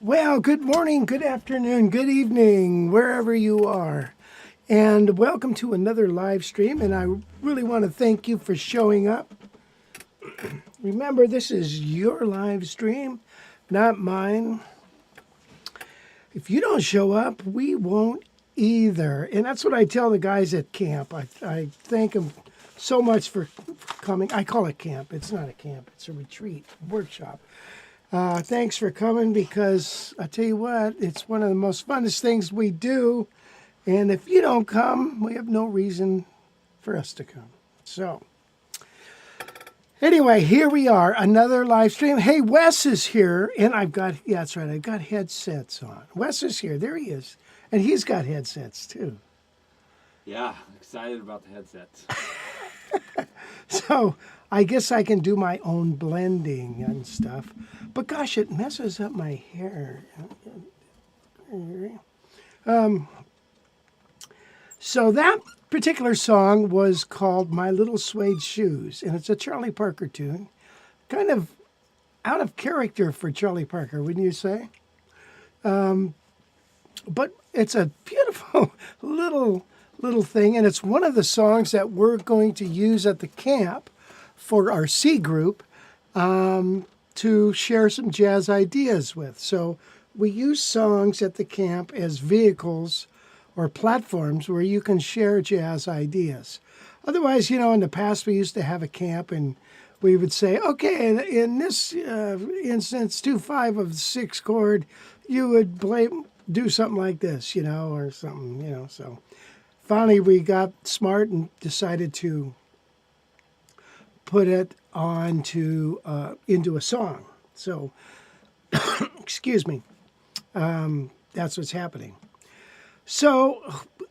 Well, good morning, good afternoon, good evening, wherever you are. And welcome to another live stream. And I really want to thank you for showing up. Remember, this is your live stream, not mine. If you don't show up, we won't either. And that's what I tell the guys at camp. I thank them so much for coming. I call it camp. It's not a camp. It's a retreat, workshop. Thanks for coming, because I tell you what, it's one of the most funnest things we do. And if you don't come, we have no reason for us to come. So anyway, here we are, another live stream. Hey, Wes is here, and I've got headsets on. Wes is here. There he is. And he's got headsets too. Yeah, I'm excited about the headsets. So I guess I can do my own blending and stuff. But gosh, it messes up my hair. So that particular song was called My Little Suede Shoes, and it's a Charlie Parker tune. Kind of out of character for Charlie Parker, wouldn't you say? But it's a beautiful little thing, and it's one of the songs that we're going to use at the camp for our C group to share some jazz ideas with. So we use songs at the camp as vehicles or platforms where you can share jazz ideas. Otherwise, in the past we used to have a camp and we would say, okay, in this instance, 2/5 of the 6 chord, you would do something like this, or something, So finally we got smart and decided to put it into a song. So, excuse me, that's what's happening. So,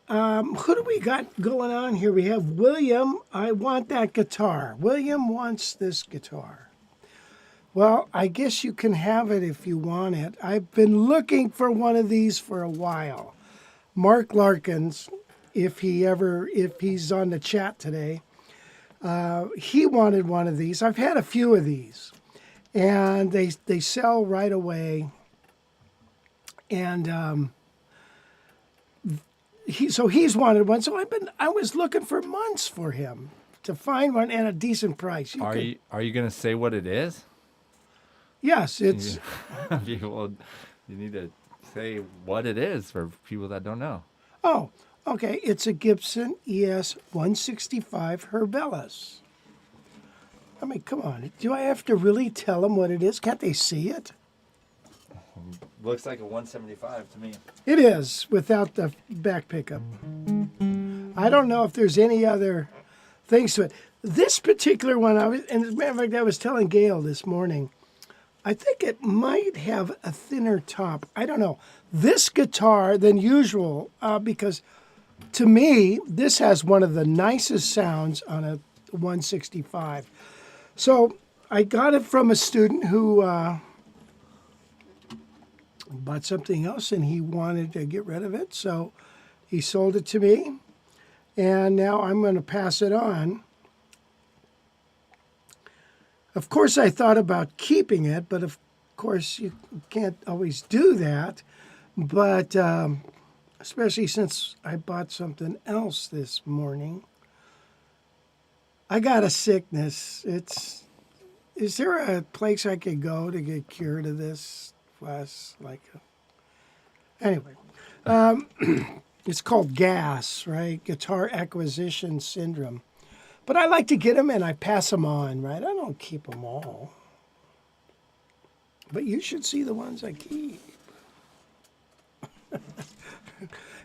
who do we got going on here? We have William. I want that guitar. William wants this guitar. Well, I guess you can have it if you want it. I've been looking for one of these for a while. Mark Larkins, if he's on the chat today, he wanted one of these. I've had a few of these, and they sell right away. And he's wanted one. So I was looking for months for him to find one at a decent price. Are you going to say what it is? Yes, it's. Well, you need to say what it is for people that don't know. Oh, okay. It's a Gibson ES-165 Herb Ellis. I mean, come on. Do I have to really tell them what it is? Can't they see it? Looks like a 175 to me. It is, without the back pickup. I don't know if there's any other things to it. This particular one, and as a matter of fact, I was telling Gail this morning, I think it might have a thinner top. I don't know. This guitar than usual, because to me, this has one of the nicest sounds on a 165. So I got it from a student who bought something else and he wanted to get rid of it. So he sold it to me, and now I'm going to pass it on. Of course, I thought about keeping it, but of course you can't always do that. But especially since I bought something else this morning, I got a sickness. Is there a place I could go to get cured of this? Anyway, it's called GAS, right? Guitar Acquisition Syndrome. But I like to get them and I pass them on, right? I don't keep them all. But you should see the ones I keep.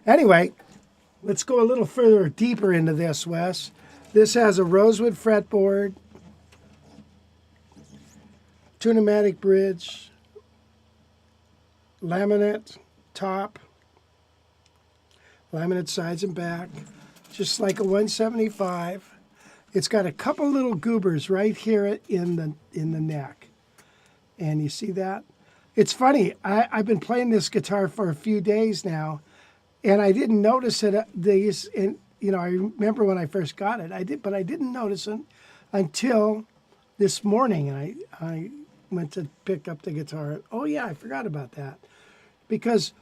Anyway, let's go a little further deeper into this, Wes. This has a rosewood fretboard, tunematic bridge, laminate top, laminate sides and back, just like a 175. It's got a couple little goobers right here in the neck. And you see that? It's funny. I've been playing this guitar for a few days now, and I didn't notice it. I remember when I first got it, but I didn't notice it until this morning. I went to pick up the guitar. Oh yeah, I forgot about that. because,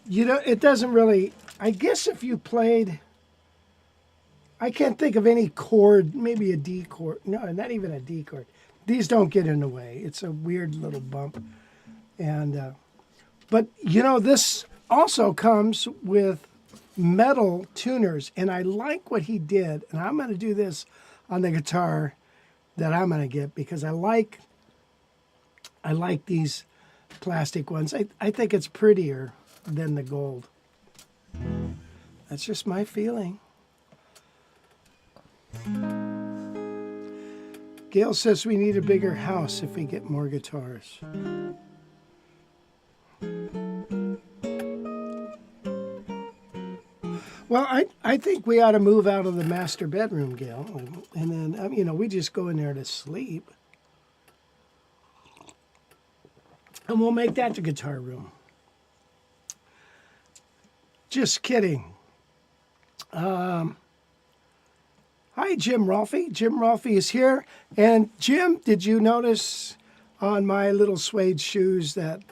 it doesn't really, I guess if you played, I can't think of any chord, maybe a D chord. No, not even a D chord. These don't get in the way. It's a weird little bump. And, but this also comes with metal tuners, and I like what he did. And I'm going to do this on the guitar that I'm going to get because I like these plastic ones. I think it's prettier than the gold. That's just my feeling. Gail says we need a bigger house if we get more guitars. Well, I think we ought to move out of the master bedroom, Gail, and then, we just go in there to sleep. And we'll make that the guitar room. Just kidding. Hi, Jim Rolfe. Jim Rolfe is here. And Jim, did you notice on my little suede shoes that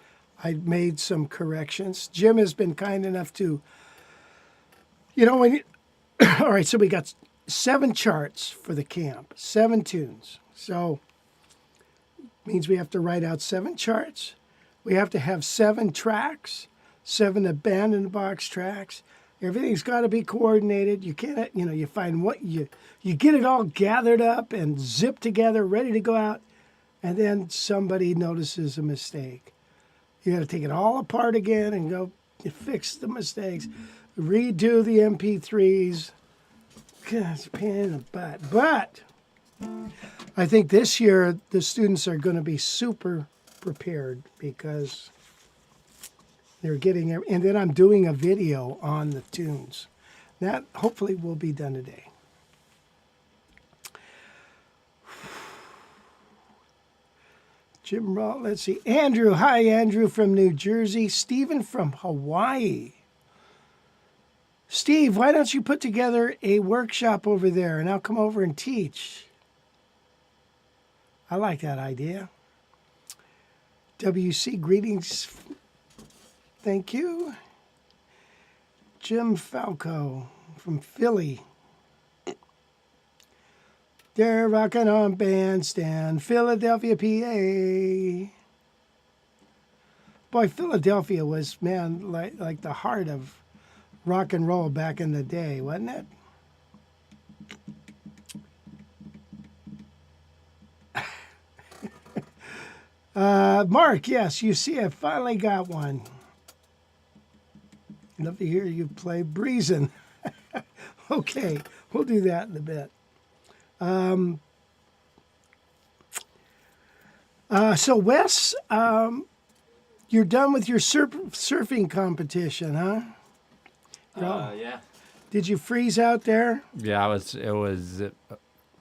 I made some corrections? Jim has been kind enough to, all right, so we got 7 charts for the camp, 7 tunes. So means we have to write out 7 charts. We have to have 7 tracks, 7 abandoned box tracks. Everything's got to be coordinated. You can't, you find what you get it all gathered up and zipped together, ready to go out, and then somebody notices a mistake. You got to take it all apart again and go fix the mistakes, redo the MP3s. God, it's a pain in the butt. But I think this year the students are going to be super prepared because they're getting, and then I'm doing a video on the tunes. That hopefully will be done today. Jim Roll, let's see. Andrew, hi Andrew from New Jersey. Stephen from Hawaii. Steve, why don't you put together a workshop over there and I'll come over and teach? I like that idea. WC, greetings. Thank you. Jim Falco from Philly. They're rocking on Bandstand, Philadelphia, PA. Boy, Philadelphia was, man, like the heart of rock and roll back in the day, wasn't it? Mark, yes, you see, I finally got one. Love to hear you play Breezin. Okay, we'll do that in a bit. So Wes, you're done with your surfing competition, huh? Yeah. Did you freeze out there? Yeah, it was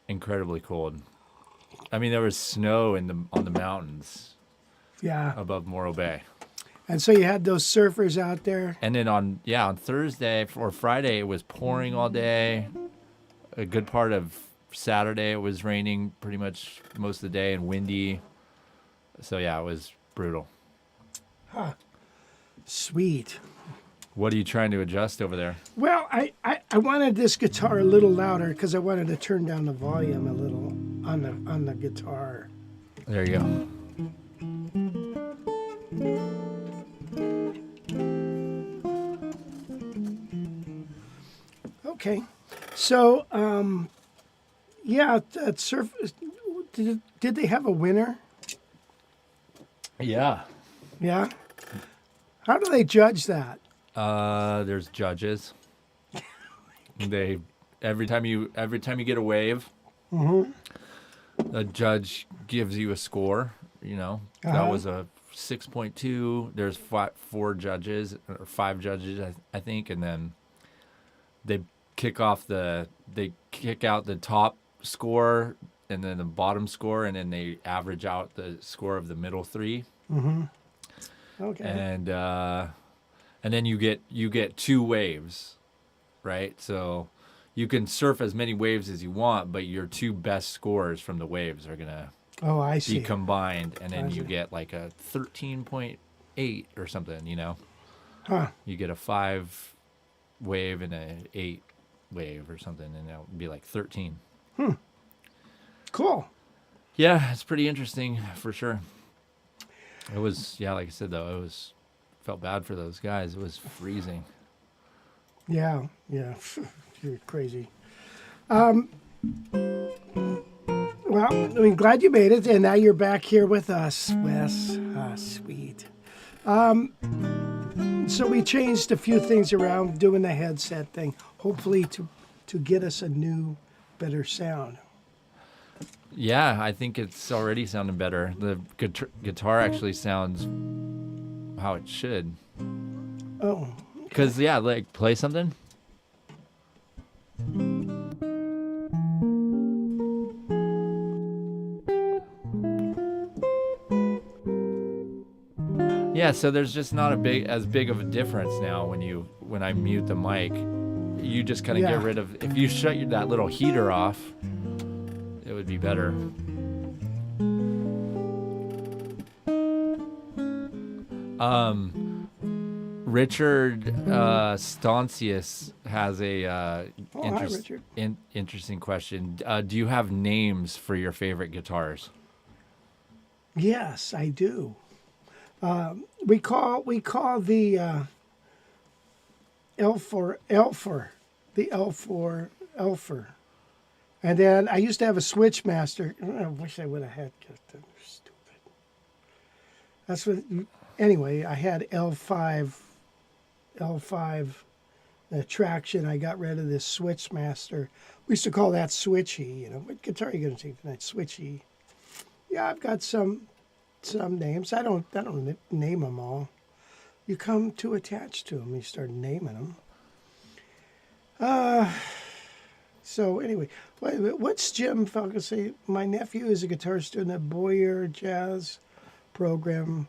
incredibly cold. I mean, there was snow on the mountains. Yeah. Above Morro Bay. And so you had those surfers out there. And then on Thursday or Friday it was pouring all day. A good part of Saturday it was raining pretty much most of the day and windy. So yeah, it was brutal. Huh. Sweet. What are you trying to adjust over there? Well, I wanted this guitar a little louder because I wanted to turn down the volume a little on the guitar. There you go. Okay. So, at surf, did they have a winner? Yeah. Yeah. How do they judge that? There's judges. Every time you get a wave, the judge gives you a score. That was a 6.2. There's 4 judges or 5 judges, I think, and then they kick out the top score and then the bottom score, and then they average out the score of the middle 3. Mm-hmm. Okay. And then you get 2 waves, right? So you can surf as many waves as you want, but your 2 best scores from the waves are gonna I see. be combined, and then you get like a 13 point 8 or something, you know. Huh. You get a 5 wave and a 8 wave or something, and it'll be like 13. Cool. Yeah, it's pretty interesting for sure. It was, yeah, like I said though, felt bad for those guys. It was freezing. Yeah. You're crazy. Well, I'm glad you made it, and now you're back here with us, Wes. Sweet. So we changed a few things around doing the headset thing, hopefully to get us a new, better sound. Yeah, I think it's already sounding better. The guitar actually sounds how it should. Oh. Because, yeah, like, play something. Yeah, so there's just not as big of a difference now when I mute the mic. You just kind of get rid of, if you shut that little heater off, it would be better. Richard Stoncius has a interesting question. Do you have names for your favorite guitars? Yes, I do. We call the L4, the L4 Elfer. And then I used to have a Switchmaster. I wish I would have had that. Stupid. That's what. Anyway, I had L5 traction. I got rid of this Switchmaster. We used to call that Switchy. You know, what guitar are you going to take tonight? Switchy. Yeah, I've got some names. I don't name them all. You come too attached to them. You start naming them. So anyway, what's Jim Falcon say? My nephew is a guitar student at Boyer Jazz program.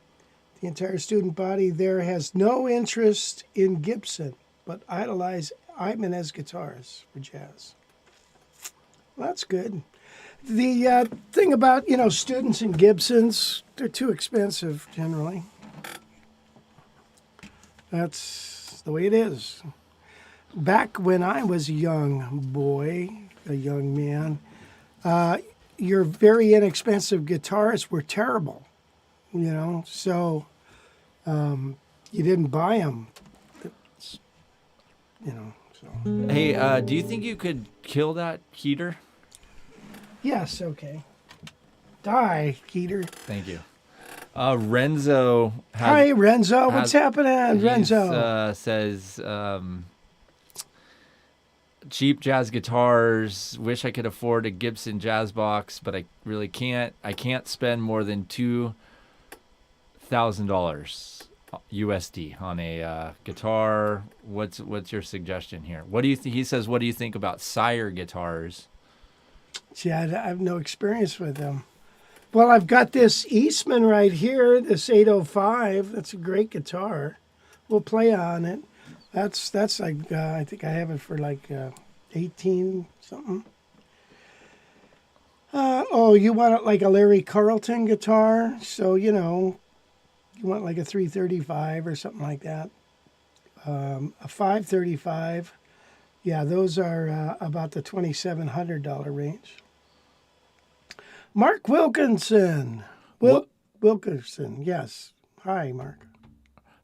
The entire student body there has no interest in Gibson, but idolize Ibanez guitars for jazz. Well, that's good. The thing about, students in Gibsons, they're too expensive generally. That's the way it is. Back when I was a young boy, a young man, your very inexpensive guitars were terrible, so you didn't buy them, so. Hey, do you think you could kill that heater? Yes, okay. Die, heater. Thank you. Renzo Hi, Renzo. What's happening, Renzo? Says, cheap jazz guitars. Wish I could afford a Gibson jazz box, but I really can't. I can't spend more than $2,000 USD on a guitar. What's your suggestion here? What do you think? He says, what do you think about Sire guitars? See, I have no experience with them. Well, I've got this Eastman right here, this 805. That's a great guitar. We'll play on it. That's like, I think I have it for like 18 something. You want it like a Larry Carlton guitar? So, you want like a 335 or something like that. A 535. Yeah, those are about the $2,700 range. Mark Wilkinson. Wilkinson, yes. Hi, Mark.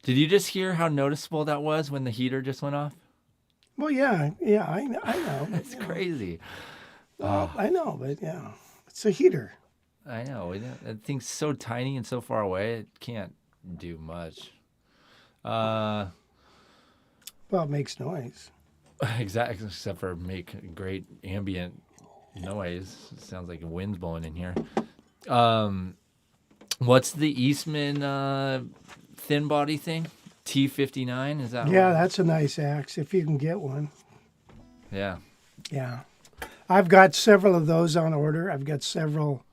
Did you just hear how noticeable that was when the heater just went off? Well, yeah, I know. That's crazy. Well, I know, but yeah, it's a heater. I know. That thing's so tiny and so far away, it can't do much. Well, it makes noise. Exactly, except for make great ambient noise. It sounds like the wind's blowing in here. What's the Eastman thin body thing? T59, is that Yeah, one? that's a nice axe if you can get one. Yeah. Yeah. I've got several of those on order. I've got several.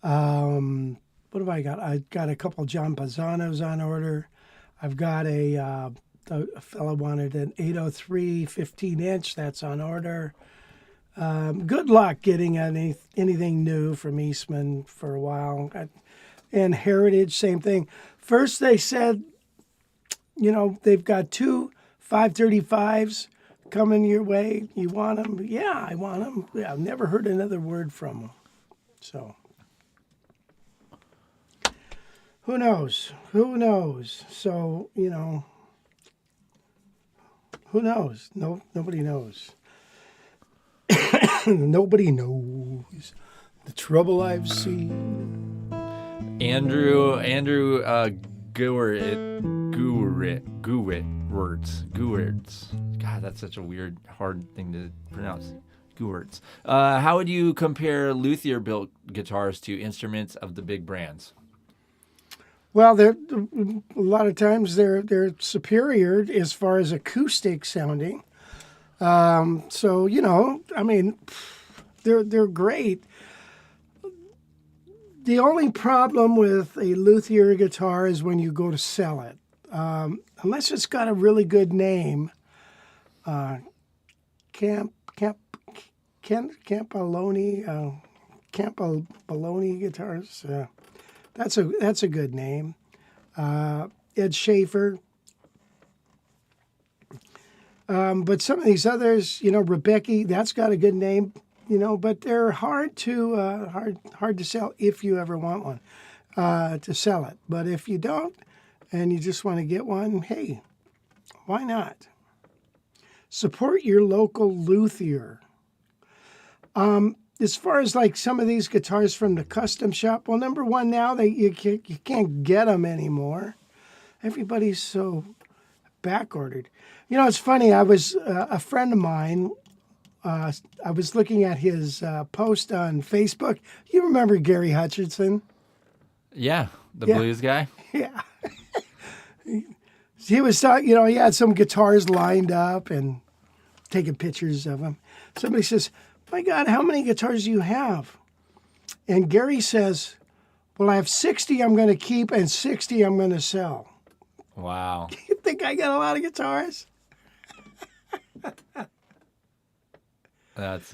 What have I got? I've got a couple John Pazzanos on order. I've got a fellow wanted an 803 15-inch. That's on order. Good luck getting anything new from Eastman for a while. And Heritage, same thing. First they said, they've got 2 535s coming your way. You want them? Yeah, I want them. Yeah, I've never heard another word from them. So, who knows? Who knows? So, who knows? No, nobody knows. Nobody knows the trouble I've seen. Andrew Gewertz. God, that's such a weird, hard thing to pronounce. Gewertz. How would you compare luthier-built guitars to instruments of the big brands? Well, a lot of times they're superior as far as acoustic sounding. So they're great. The only problem with a luthier guitar is when you go to sell it, unless it's got a really good name. Campoloni guitars. That's a good name. Ed Schaefer. But some of these others, Rebecca, that's got a good name, but they're hard to sell if you ever want one to sell it. But if you don't and you just want to get one, hey, why not? Support your local luthier. As far as like some of these guitars from the custom shop, well, number one, now you can't get them anymore. Everybody's so back ordered. It's funny. I was a friend of mine. I was looking at his post on Facebook. You remember Gary Hutchinson? Yeah, the blues guy. Yeah. He was talking. He had some guitars lined up and taking pictures of them. Somebody says, "My God, how many guitars do you have?" And Gary says, "Well, I have 60 I'm going to keep and 60 I'm going to sell." Wow. You think I got a lot of guitars? That's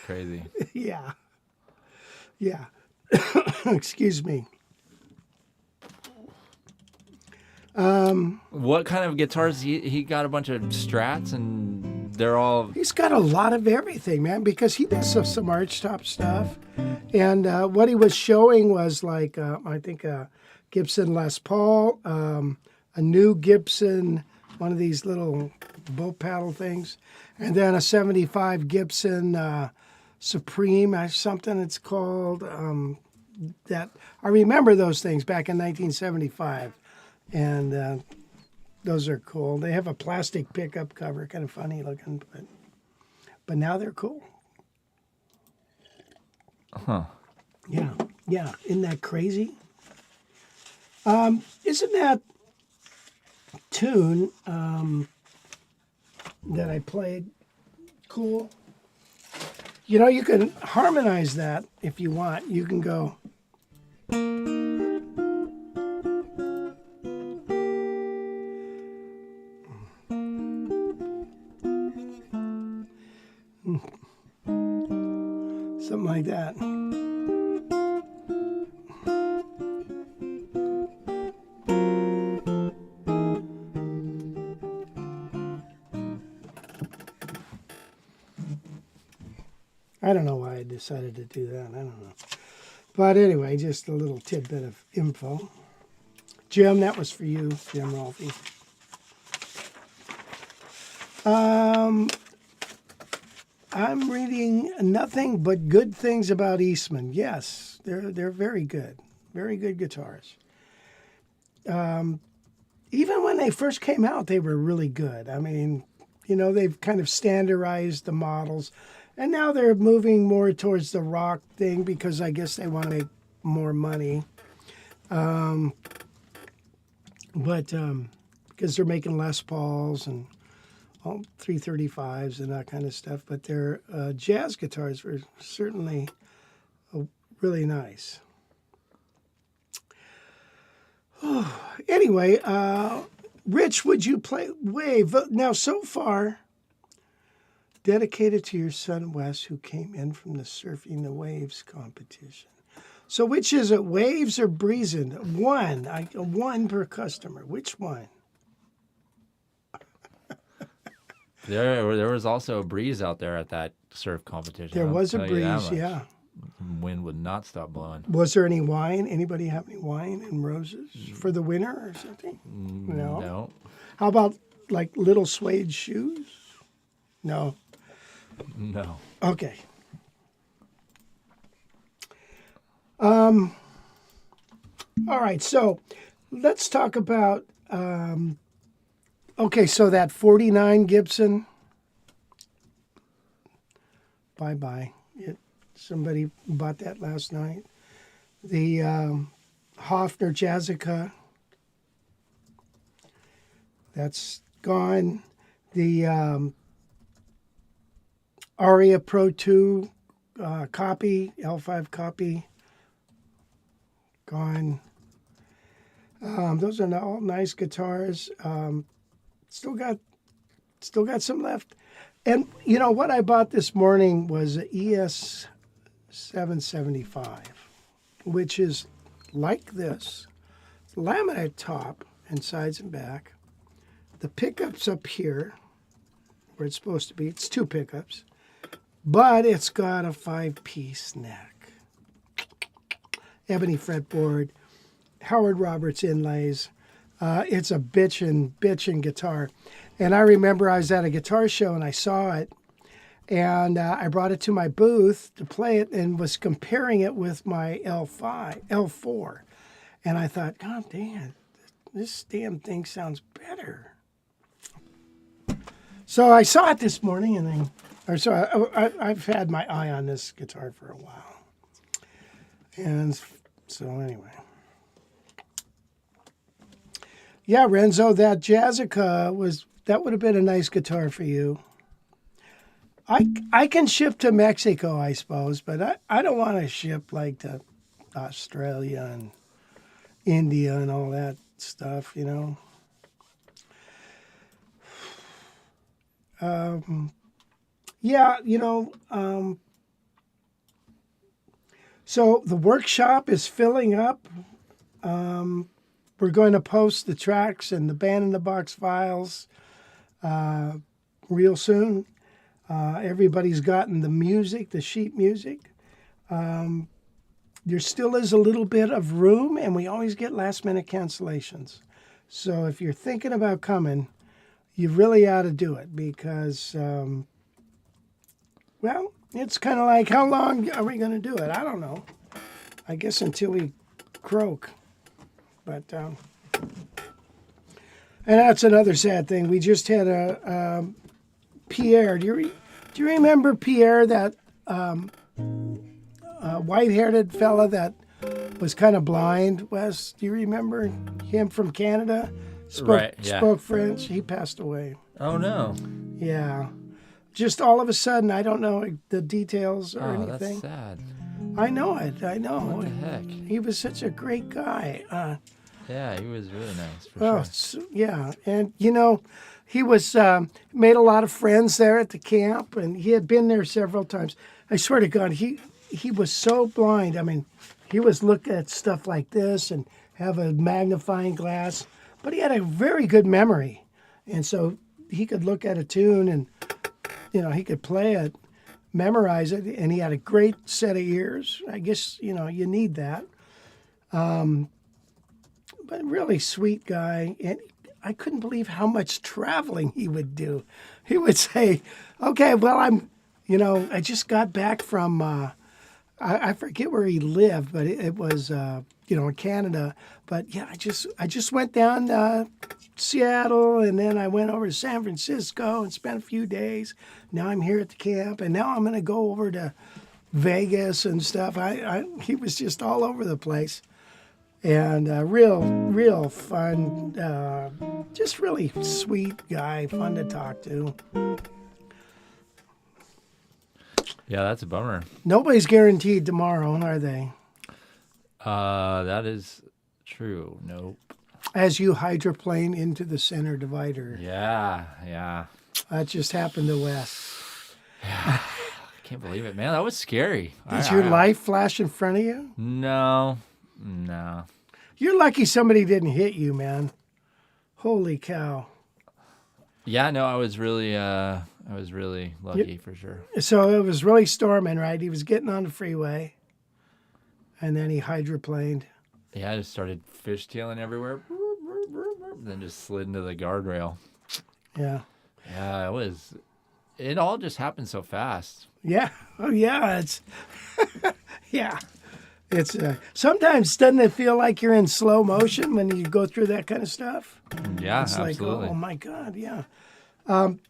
crazy. Yeah. Excuse me. What kind of guitars? He got a bunch of Strats, and they're all... He's got a lot of everything, man, because he does some archtop stuff. And what he was showing was like, I think a Gibson Les Paul, a new Gibson, one of these little bow paddle things, and then a 75 Gibson Supreme or something it's called. That I remember those things back in 1975, and those are cool. They have a plastic pickup cover, kind of funny looking, but now they're cool. Huh. Yeah. Isn't that crazy? Isn't that tune that I played cool? You can harmonize that if you want. You can go. Something like that. I don't know why I decided to do that. I don't know. But anyway, just a little tidbit of info. Jim, that was for you, Jim Rolfe. I'm reading nothing but good things about Eastman. Yes, they're very good. Very good guitars. Even when they first came out, they were really good. I mean, they've kind of standardized the models. And now they're moving more towards the rock thing because I guess they want to make more money. But because they're making Les Pauls and all 335s and that kind of stuff. But their jazz guitars were certainly really nice. Anyway, Rich, would you play Wave? Now, so far... Dedicated to your son, Wes, who came in from the Surfing the Waves competition. So which is it, Waves or Breezin? One per customer. Which one? There was also a breeze out there at that surf competition. There I'll was a tell you that breeze, much. yeah. Wind would not stop blowing. Was there any wine? Anybody have any wine and roses for the winter or something? No. No. How about like little suede shoes? No. No. Okay. All right, so let's talk about, okay, so that 49 Gibson, bye-bye. Somebody bought that last night. The Hofner Jazzica, that's gone. The Aria Pro 2 copy, L5 copy, gone. Those are all nice guitars. Still got some left. And you know what I bought this morning was an ES-165, which is like this. Laminate top and sides and back. The pickups up here, where it's supposed to be. It's 2 pickups. But it's got a 5-piece neck. Ebony fretboard. Howard Roberts inlays. It's a bitchin' guitar. And I remember I was at a guitar show and I saw it. And I brought it to my booth to play it and was comparing it with my L4. And I thought, God damn, this damn thing sounds better. So I saw it this morning and I've had my eye on this guitar for a while. And so anyway. Yeah, Renzo, that Jazzica would have been a nice guitar for you. I can ship to Mexico, I suppose, but I don't want to ship like to Australia and India and all that stuff, you know. Yeah, you know, so the workshop is filling up. We're going to post the tracks and the Band in the Box files real soon. Everybody's gotten the music, the sheet music. There still is a little bit of room, and we always get last-minute cancellations. So if you're thinking about coming, you really ought to do it because, well, it's kind of like, how long are we going to do it? I don't know. I guess until we croak. But, and that's another sad thing. We just had a Pierre. Do you remember Pierre, that white-haired fella that was kind of blind, Wes? Do you remember him from Canada? Spoke French. He passed away. Oh, no. Yeah. Just all of a sudden, I don't know the details or anything. That's sad. I know it. I know. What the heck? He was such a great guy. Yeah, he was really nice. Sure. Yeah. And, you know, he was made a lot of friends there at the camp, and he had been there several times. I swear to God, he was so blind. I mean, he was looking at stuff like this and have a magnifying glass, but he had a very good memory. And so he could look at a tune and, you know, he could play it, memorize it, and he had a great set of ears. I guess, you know, you need that. But really sweet guy. And I couldn't believe how much traveling he would do. He would say, okay, well, I just got back from, I forget where he lived, but it was, in Canada. But yeah, I just went down to Seattle, and then I went over to San Francisco and spent a few days. Now I'm here at the camp, and now I'm going to go over to Vegas and stuff. He was just all over the place. And real fun, just really sweet guy, fun to talk to. Yeah, that's a bummer. Nobody's guaranteed tomorrow, are they? That is true. Nope. As you hydroplane into the center divider. Yeah. That just happened to Wes. Can't believe it, man. That was scary. Did your life flash in front of you? No. You're lucky somebody didn't hit you, man. Holy cow. Yeah, no, I was really lucky for sure. So it was really storming, right? He was getting on the freeway, and then he hydroplaned. Yeah, I just started fishtailing everywhere. Then just slid into the guardrail. Yeah. Yeah, it all just happened so fast. Yeah. Oh, yeah. It's, yeah. It's, sometimes doesn't it feel like you're in slow motion when you go through that kind of stuff? Yeah, It's absolutely. like, oh my God, yeah.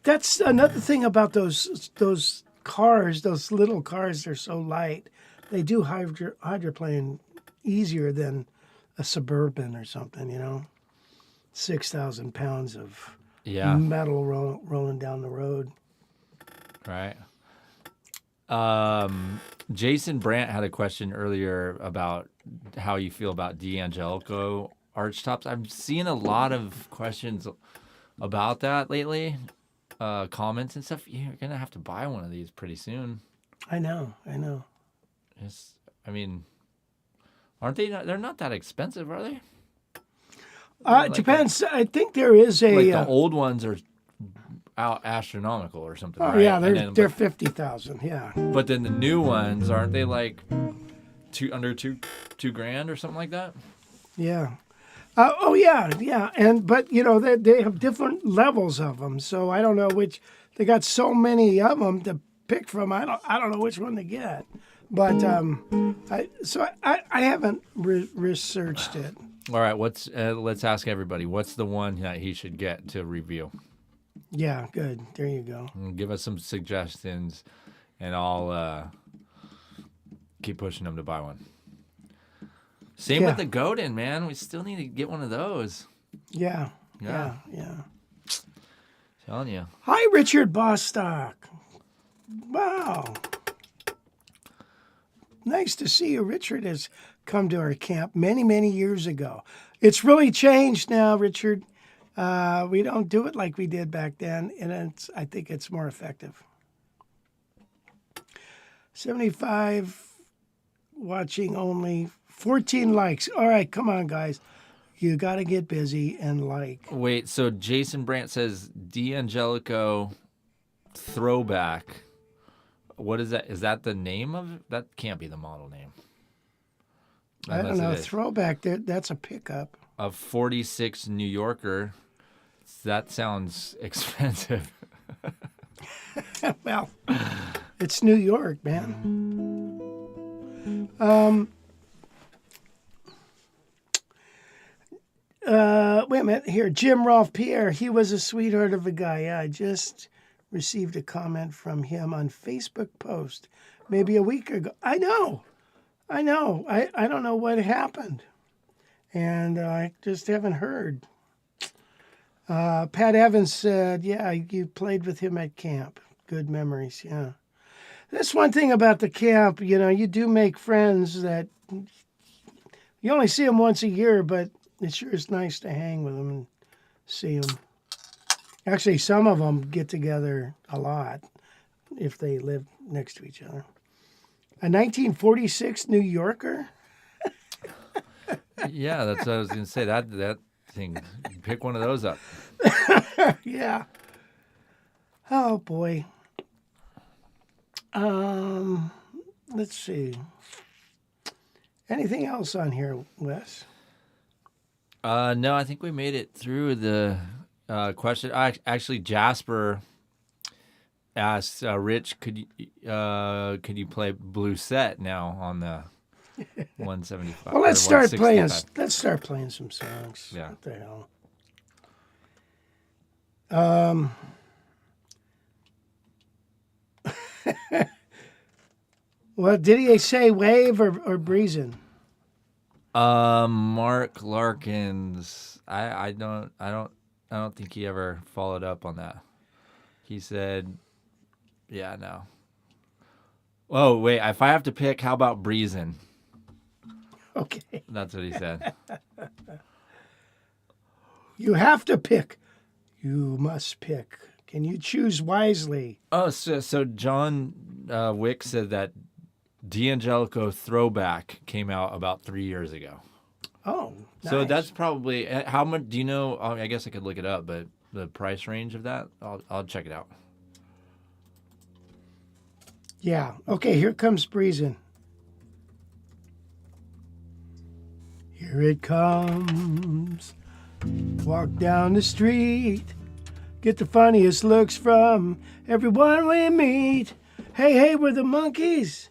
That's another thing about those cars, those little cars, they're so light. They do hydroplane easier than a Suburban or something, 6,000 pounds of metal rolling down the road. Right. Jason Brandt had a question earlier about how you feel about D'Angelico archtops. I'm seeing a lot of questions about that lately, comments and stuff. You're gonna have to buy one of these pretty soon. I know. Aren't they? They're not that expensive, are they? It depends. I think there is a. Like the old ones are out astronomical or something. Oh right? yeah, they're 50,000. Yeah. But then the new ones, aren't they like under two grand or something like that? Yeah. Oh yeah. But they have different levels of them, so I don't know which. They got so many of them to pick from. I don't know which one to get. But I haven't researched it. All right, let's ask everybody. What's the one that he should get to review? Yeah, good. There you go. And give us some suggestions, and I'll keep pushing them to buy one. Same with the Godin, man. We still need to get one of those. Yeah. Telling you. Hi, Richard Bostock. Wow. Nice to see you. Richard has come to our camp many, many years ago. It's really changed now, Richard. We don't do it like we did back then, and I think it's more effective. 75 watching only, 14 likes. All right, come on, guys. You got to get busy and like. Wait, so Jason Brandt says D'Angelico throwback. What is that? Is that the name of it? That can't be the model name. I don't know. Throwback, that's a pickup. A 46 New Yorker. That sounds expensive. Well, it's New York, man. Wait a minute here. Jim Rolfe Pierre, he was a sweetheart of a guy. Yeah, I just received a comment from him on Facebook post maybe a week ago. I know. I don't know what happened. And I just haven't heard. Pat Evans said, yeah, you played with him at camp. Good memories, yeah. That's one thing about the camp, you do make friends that you only see them once a year, but it sure is nice to hang with them and see them. Actually, some of them get together a lot if they live next to each other. A 1946 New Yorker? Yeah, that's what I was going to say. That thing, pick one of those up. Yeah. Oh, boy. Let's see. Anything else on here, Wes? No, I think we made it through the question. Actually, Jasper asked Rich, could you play Blue Set now on the 175? Well, let's start playing. Let's start playing some songs. Yeah. What the hell? Well, did he say Wave or Breezin? Mark Larkins. I don't think he ever followed up on that. He said, yeah, no. Oh, wait, if I have to pick, how about Breezin? Okay. That's what he said. You have to pick. You must pick. Can you choose wisely? Oh, so John Wick said that D'Angelico Throwback came out about 3 years ago. Oh, So nice. that's probably how much. Do you know? I guess I could look it up, but the price range of that, I'll check it out. Yeah. Okay, here comes Breezin. Here it comes. Walk down the street. Get the funniest looks from everyone we meet. Hey, hey, we're the monkeys.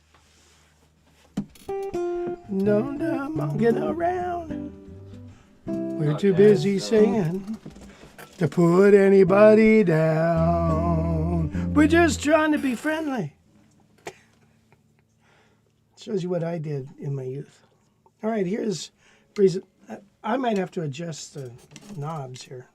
No, monkeying around. We're too busy singing to put anybody down. We're just trying to be friendly. Shows you what I did in my youth. All right, here's Breezin. I might have to adjust the knobs here.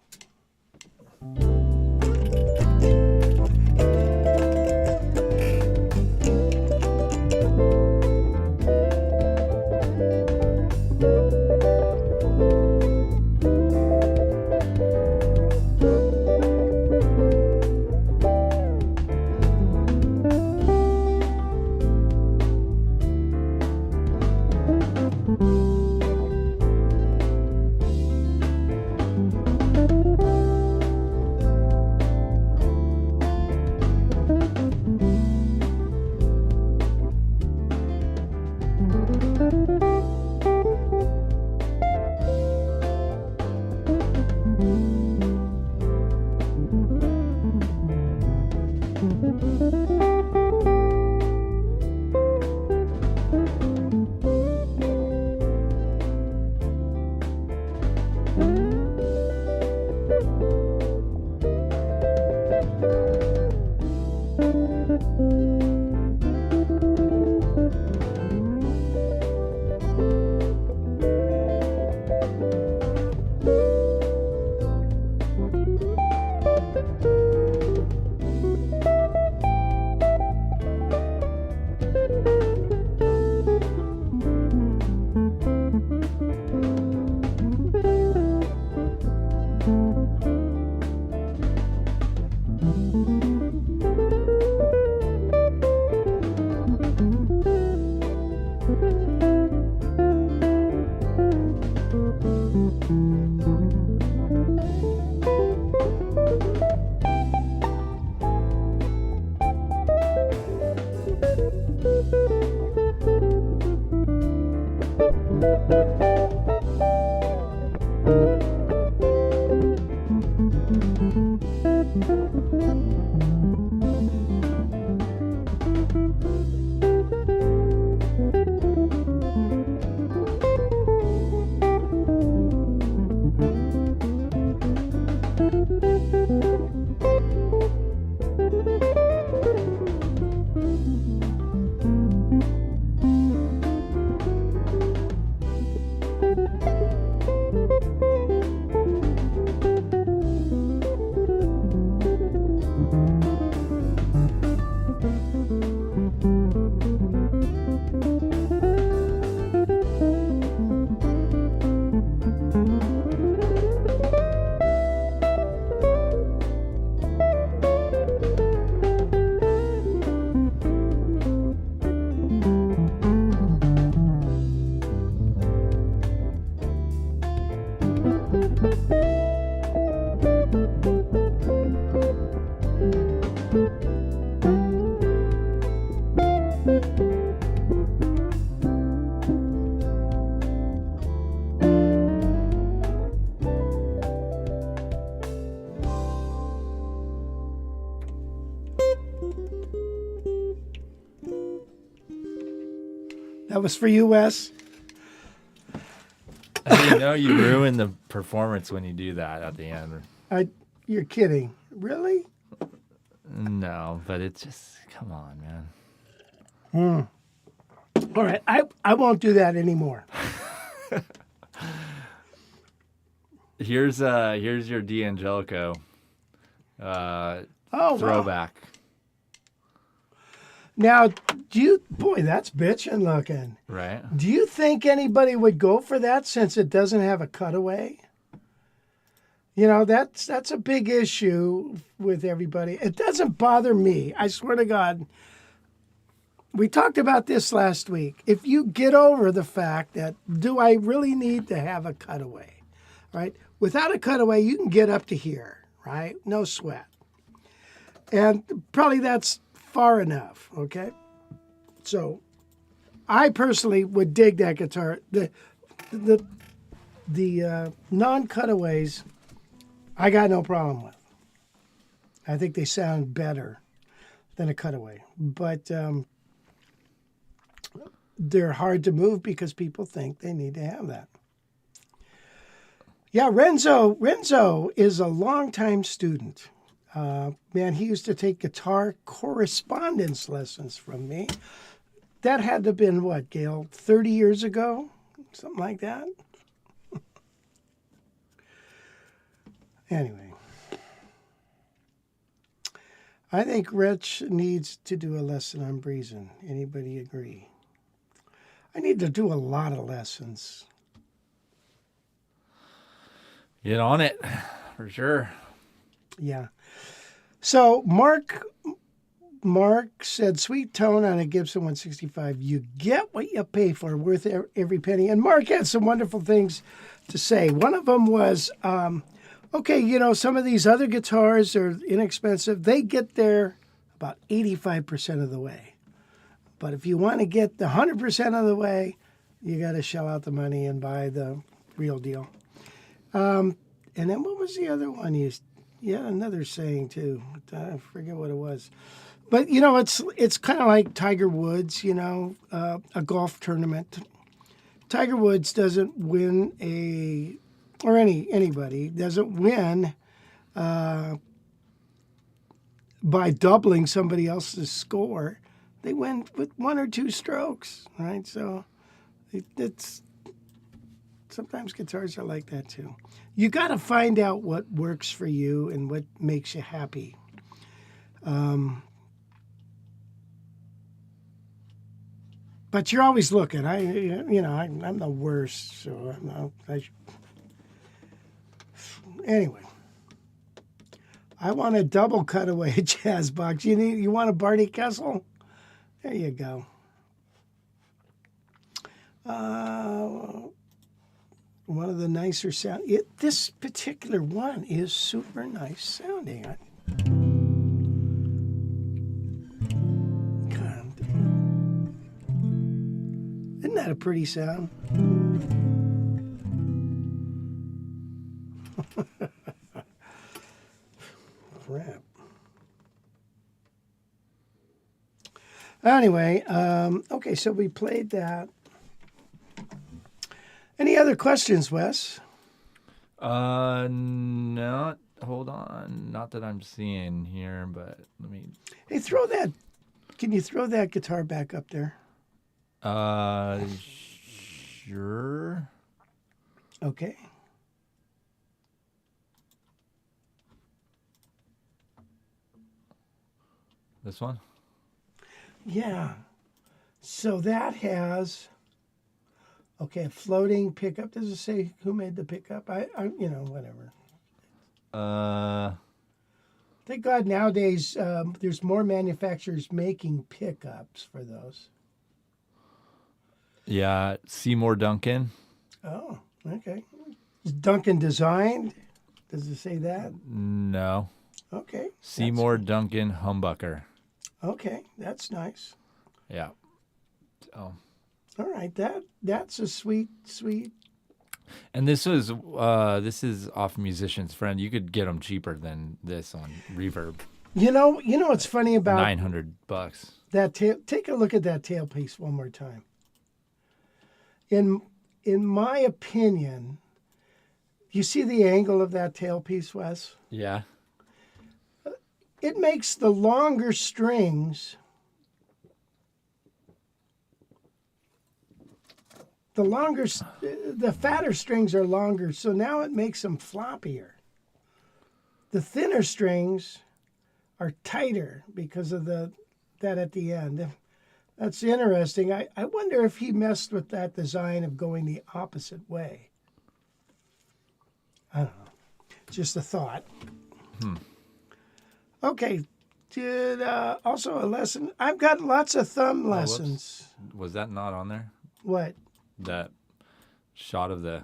That was for you, Wes. You know you ruin the performance when you do that at the end. You're kidding. Really? No, but it's just, come on, man. All right, I won't do that anymore. Here's your D'Angelico throwback. Wow. Now, boy, that's bitchin' looking. Right. Do you think anybody would go for that since it doesn't have a cutaway? You know, that's a big issue with everybody. It doesn't bother me. I swear to God, we talked about this last week. If you get over the fact that, do I really need to have a cutaway, right? Without a cutaway, you can get up to here, right? No sweat. And probably that's far enough, okay? So I personally would dig that guitar. The non-cutaways, I got no problem with. I think they sound better than a cutaway. But they're hard to move because people think they need to have that. Yeah, Renzo is a longtime student. Man, he used to take guitar correspondence lessons from me. That had to have been, what, Gail, 30 years ago? Something like that? Anyway. I think Rich needs to do a lesson on Breezin. Anybody agree? I need to do a lot of lessons. Get on it, for sure. Yeah. So Mark said, sweet tone on a Gibson 165. You get what you pay for, worth every penny. And Mark had some wonderful things to say. One of them was, okay, you know, some of these other guitars are inexpensive. They get there about 85% of the way. But if you want to get the 100% of the way, you got to shell out the money and buy the real deal. And then what was the other one? Yeah, another saying too. I forget what it was. But, you know, it's kind of like Tiger Woods, you know, a golf tournament. Tiger Woods doesn't win anybody doesn't win by doubling somebody else's score. They win with one or two strokes, right? So it's sometimes guitars are like that too. You got to find out what works for you and what makes you happy. But you're always looking. I'm the worst, so anyway. I want a double cutaway jazz box. You want a Barney Kessel? There you go. One of the nicer sound. This particular one is super nice sounding. God. Isn't that a pretty sound? Crap. Anyway, okay, so we played that. Any other questions, Wes? No. Hold on. Not that I'm seeing here, but let me. Hey, can you throw that guitar back up there? Sure. Okay. This one? Yeah. So that has, okay, a floating pickup. Does it say who made the pickup? I whatever. Thank God nowadays there's more manufacturers making pickups for those. Yeah, Seymour Duncan. Oh, okay. Is Duncan designed? Does it say that? No. Okay. Seymour Duncan Humbucker. Okay, that's nice. Yeah. So. All right, that's a sweet. And this is off Musician's Friend. You could get them cheaper than this on Reverb. You know what's funny about $900. That take a look at that tailpiece one more time. In my opinion, you see the angle of that tailpiece, Wes? Yeah. It makes the longer strings, the fatter strings are longer, so now it makes them floppier. The thinner strings are tighter because of that at the end. That's interesting. I wonder if he messed with that design of going the opposite way. I don't know. Just a thought. Okay. did also a lesson. I've got lots of thumb whoops. lessons. Was that not on there? What? That shot of the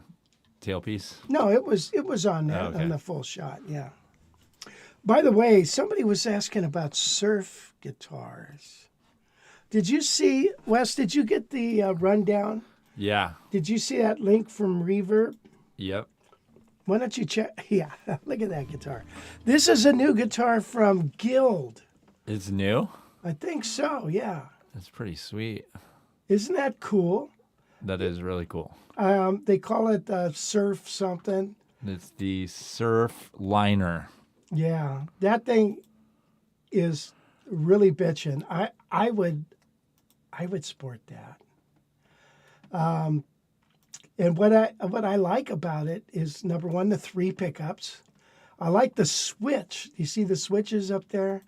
tailpiece? No, it was on there, Oh, okay. on the full shot, yeah. By the way, somebody was asking about surf guitars. Did you see, Wes, did you get the rundown? Yeah. Did you see that link from Reverb? Yep. Why don't you check? Yeah, look at that guitar. This is a new guitar from Guild. It's new? I think so, yeah. It's pretty sweet. Isn't that cool? That is really cool. They call it Surf something. It's the Surf Liner. Yeah, that thing is really bitchin'. I would sport that. And what I like about it is, number one, the 3 pickups. I like the switch. You see the switches up there?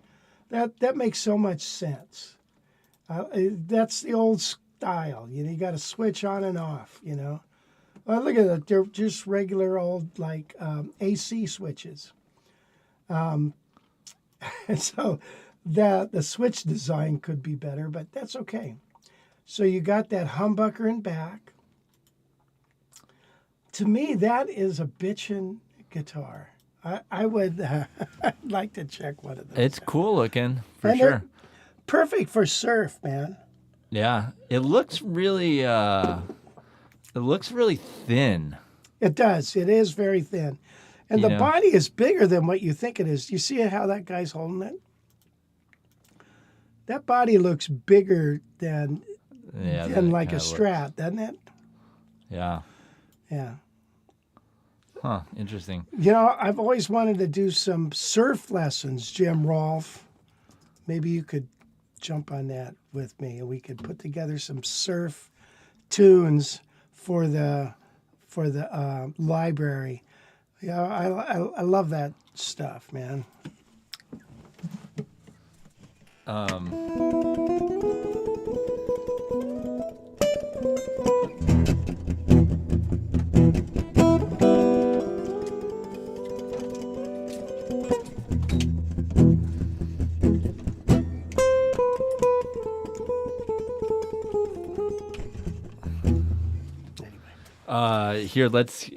That makes so much sense. That's the old style. You know, you got to switch on and off. You know, look at that. They're just regular old like AC switches. And so the switch design could be better, but that's okay. So you got that humbucker in back. To me, that is a bitchin' guitar. I would I'd like to check one of those. It's out. cool looking, for And they're sure. Perfect for surf, man. Yeah. It looks really thin. It does. It is very thin. And You the know. body is bigger than what you think it is. You see how that guy's holding it? That body looks bigger than Yeah. like a kinda Strat, doesn't it? Yeah. Yeah. Huh. Interesting. You know, I've always wanted to do some surf lessons, Jim Rolfe. Maybe you could jump on that with me and we could put together some surf tunes for the library. Yeah, I love that stuff, man. Here, let's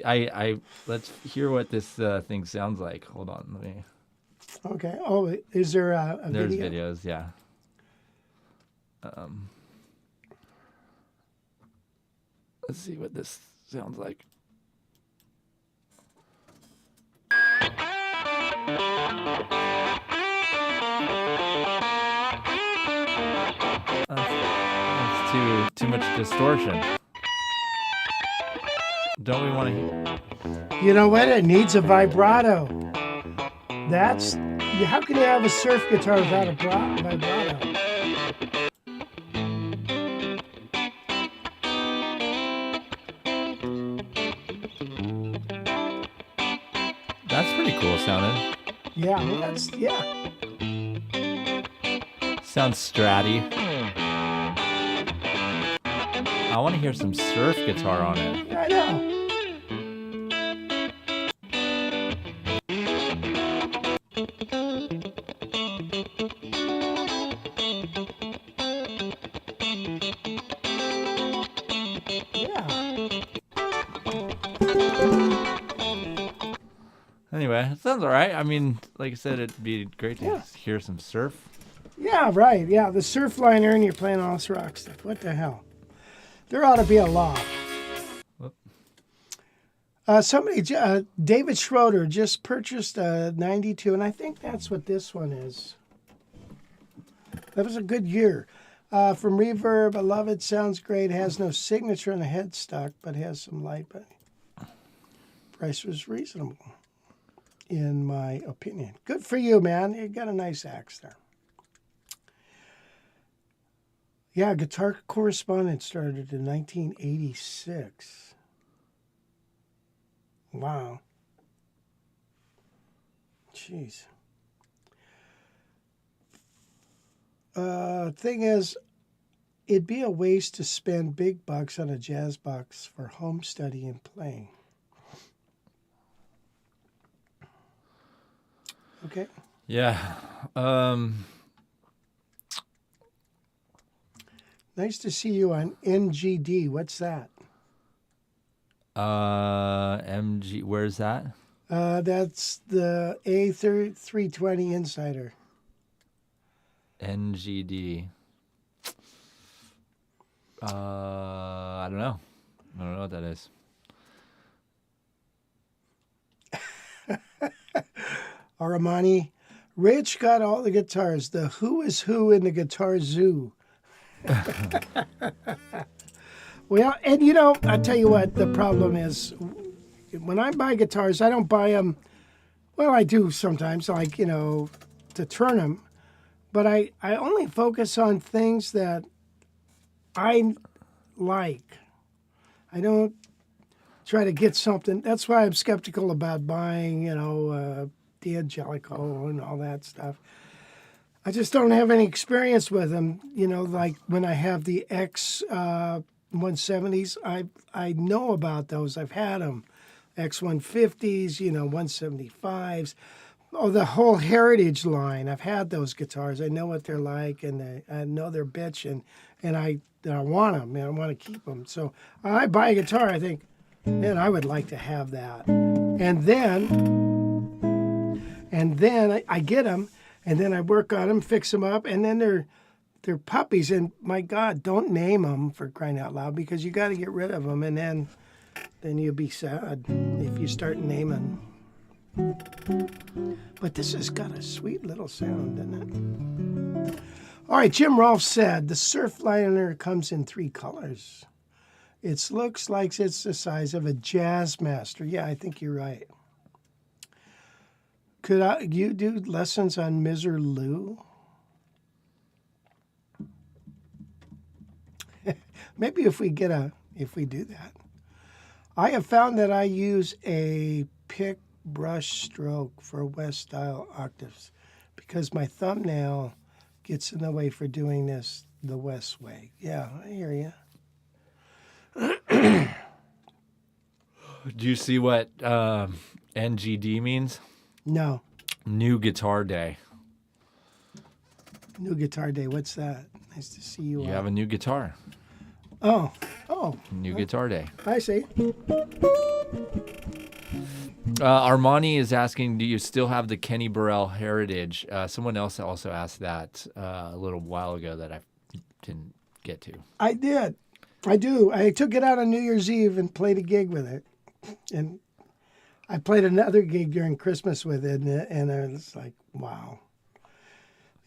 hear what this thing sounds like. Hold on, let me. Okay. Oh, is there a There's video? videos, yeah. Let's see what this sounds like. That's too much distortion. Don't we want to? You know what? It needs a vibrato. How can you have a surf guitar without a vibrato? That's pretty cool sounding. Yeah, well, yeah. Sounds stratty. I want to hear some surf guitar on it. I know. Yeah. Anyway, it sounds all right. I mean, like I said, it'd be great to hear some surf. Yeah, right. Yeah, the surf liner and you're playing all this rock stuff. What the hell? There ought to be a law. Whoop. David Schroeder just purchased a 92, and I think that's what this one is. That was a good year. From Reverb, I love it. Sounds great. Has no signature on the headstock, but has some light. But price was reasonable, in my opinion. Good for you, man. You got a nice axe there. Yeah, Guitar Correspondent started in 1986. Wow. Jeez. Thing is, it'd be a waste to spend big bucks on a jazz box for home study and playing. Okay. Yeah. Nice to see you on NGD. What's that? MG. Where's that? That's the A320 Insider. NGD. I don't know. I don't know what that is. Armani. Rich got all the guitars. The who is who in the guitar zoo. Well, and you know, I tell you what, the problem is when I buy guitars, I don't buy them. Well, I do sometimes, like, you know, to turn them. But I only focus on things that I like. I don't try to get something. That's why I'm skeptical about buying, you know, the Angelico and all that stuff. I just don't have any experience with them. You know, like when I have the X 170s, I know about those. I've had them. X 150s, you know, 175s. Oh, the whole Heritage line. I've had those guitars. I know what they're like, and I know they're bitch, and I want them, and I want to keep them. So I buy a guitar, I think, man, I would like to have that. And then I get them, and then I work on them, fix them up, and then they're puppies. And my God, don't name them, for crying out loud, because you got to get rid of them, and then you'll be sad if you start naming. But this has got a sweet little sound, doesn't it? All right, Jim Rolfe said the Surfliner comes in 3 colors. It looks like it's the size of a Jazzmaster. Yeah, I think you're right. Could you do lessons on Mr. Lou? Maybe if we do that. I have found that I use a pick brush stroke for West style octaves because my thumbnail gets in the way for doing this the West way. Yeah, I hear you. Do you see what NGD means? No. New Guitar Day. New Guitar Day. What's that? Nice to see you. You have a new guitar. Oh. New Guitar Day. I see. Armani is asking, do you still have the Kenny Burrell Heritage? Someone else also asked that a little while ago that I didn't get to. I did. I do. I took it out on New Year's Eve and played a gig with it. And I played another gig during Christmas with it, and I was like, wow.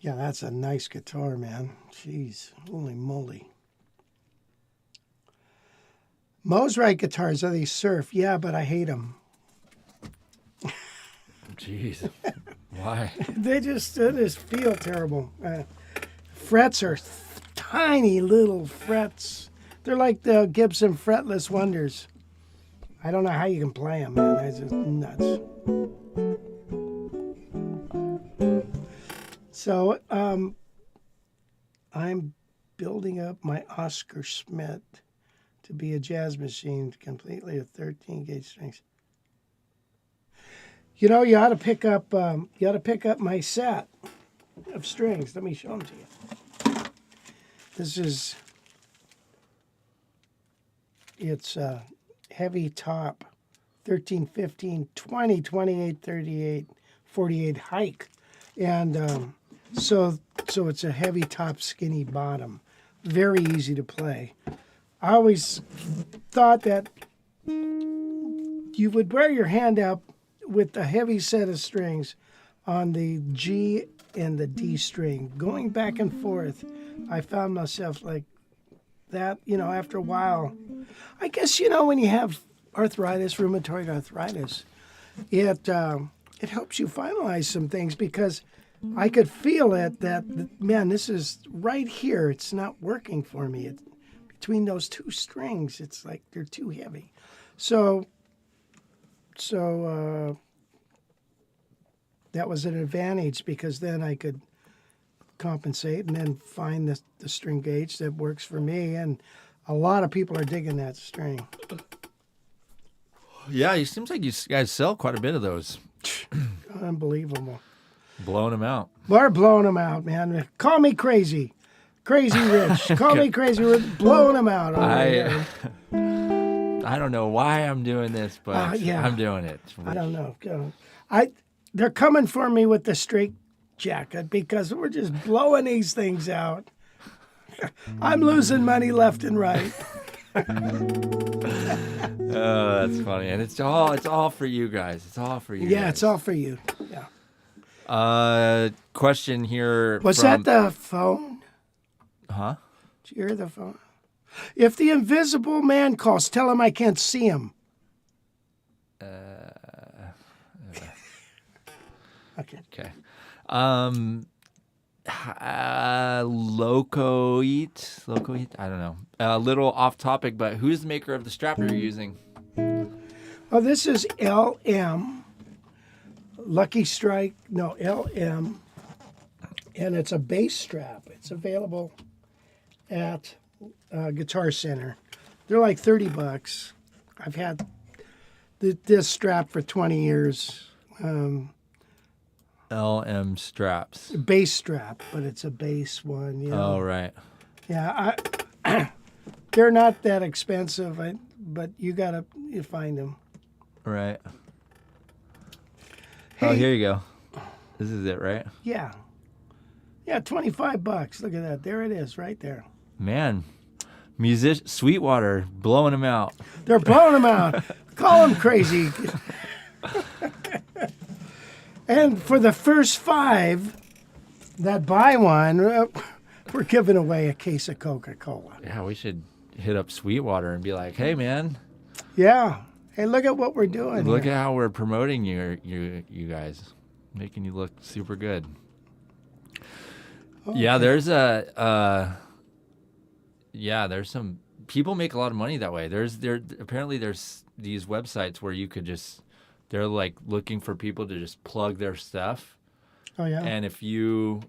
Yeah, that's a nice guitar, man. Jeez, holy moly. Mosrite guitars, are they surf? Yeah, but I hate them. Jeez. Why? They just feel terrible. Frets are tiny little frets. They're like the Gibson fretless wonders. I don't know how you can play them, man. It's just nuts. So I'm building up my Oscar Schmidt to be a jazz machine, completely with 13 gauge strings. You know, you ought to pick up my set of strings. Let me show them to you. It's heavy top, 13, 15, 20, 28, 38, 48 hike. And so it's a heavy top, skinny bottom. Very easy to play. I always thought that you would wear your hand up with a heavy set of strings on the G and the D string. Going back and forth, I found myself like that, you know, after a while. I guess, you know, when you have arthritis, rheumatoid arthritis, it helps you finalize some things because I could feel it that, man, this is right here. It's not working for me. It's between those two strings. It's like they're too heavy. So that was an advantage because then I could compensate and then find the string gauge that works for me. And a lot of people are digging that string. Yeah, it seems like you guys sell quite a bit of those. Unbelievable. Blowing them out. We're blowing them out, man. Call me crazy. Crazy Rich. Call me crazy Rich. Blowing them out. I don't know why I'm doing this, but yeah. I'm doing it. I don't know. They're coming for me with the straight jacket because we're just blowing these things out. I'm losing money left and right. Oh, that's funny. And it's all for you guys. It's all for you. Yeah, guys. it's all for you. Yeah. Question here. Was that the phone? Huh? Did you hear the phone? If the invisible man calls, tell him I can't see him. Okay. Okay. Loco Eat. I don't know. A little off topic, but who's the maker of the strap you're using? Oh, this is LM. Lucky Strike. No, LM. And it's a bass strap. It's available at Guitar Center. They're like $30. I've had this strap for 20 years. LM straps. Bass strap, but it's a bass one. You know? Oh, right. Yeah, they're not that expensive, but you find them. Right. Hey, oh, here you go. This is it, right? Yeah. Yeah, $25. Look at that. There it is, right there. Man, Sweetwater blowing them out. They're blowing them out. Call them crazy. And for the first 5 that buy one, we're giving away a case of Coca-Cola. Yeah, we should hit up Sweetwater and be like, hey, man. Yeah. Hey, look at what we're doing. Look at how we're promoting you guys. Making you look super good. Okay. Yeah, there's there's some people make a lot of money that way. Apparently there's these websites where you could they're like looking for people to just plug their stuff. Oh yeah. And if you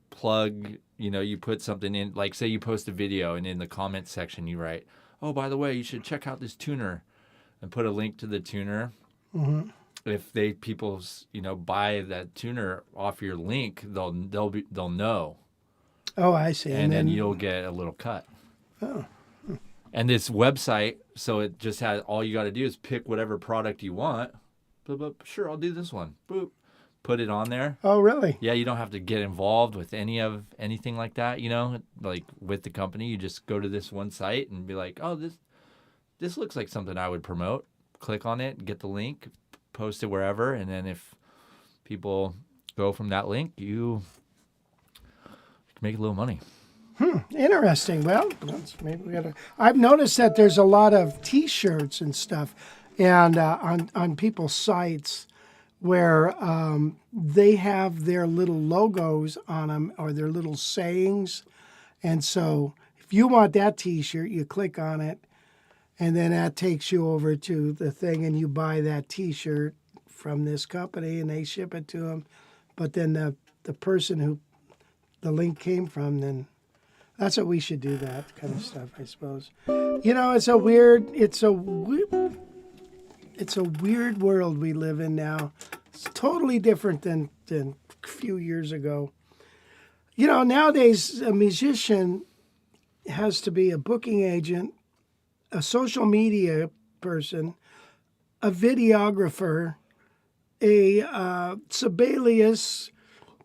plug, you put something in, like say you post a video and in the comments section you write, oh, by the way, you should check out this tuner, and put a link to the tuner. Mm-hmm. If people buy that tuner off your link, they'll know. Oh, I see. And then you'll get a little cut. Oh. And this website, so it just has, all you got to do is pick whatever product you want. Boop, boop, sure, I'll do this one. Boop. Put it on there. Oh, really? Yeah, you don't have to get involved with anything like that, like with the company. You just go to this one site and be like, oh, this looks like something I would promote. Click on it, get the link, post it wherever, and then if people go from that link, you can make a little money. Interesting. Well, maybe we gotta. I've noticed that there's a lot of T-shirts and stuff, and on people's sites where they have their little logos on them or their little sayings, and so if you want that T-shirt, you click on it, and then that takes you over to the thing, and you buy that T-shirt from this company, and they ship it to them. But then the person who the link came from, then that's what we should do, that kind of stuff, I suppose. It's a weird world we live in now. It's totally different than a few years ago. Nowadays a musician has to be a booking agent, a social media person, a videographer, a Sibelius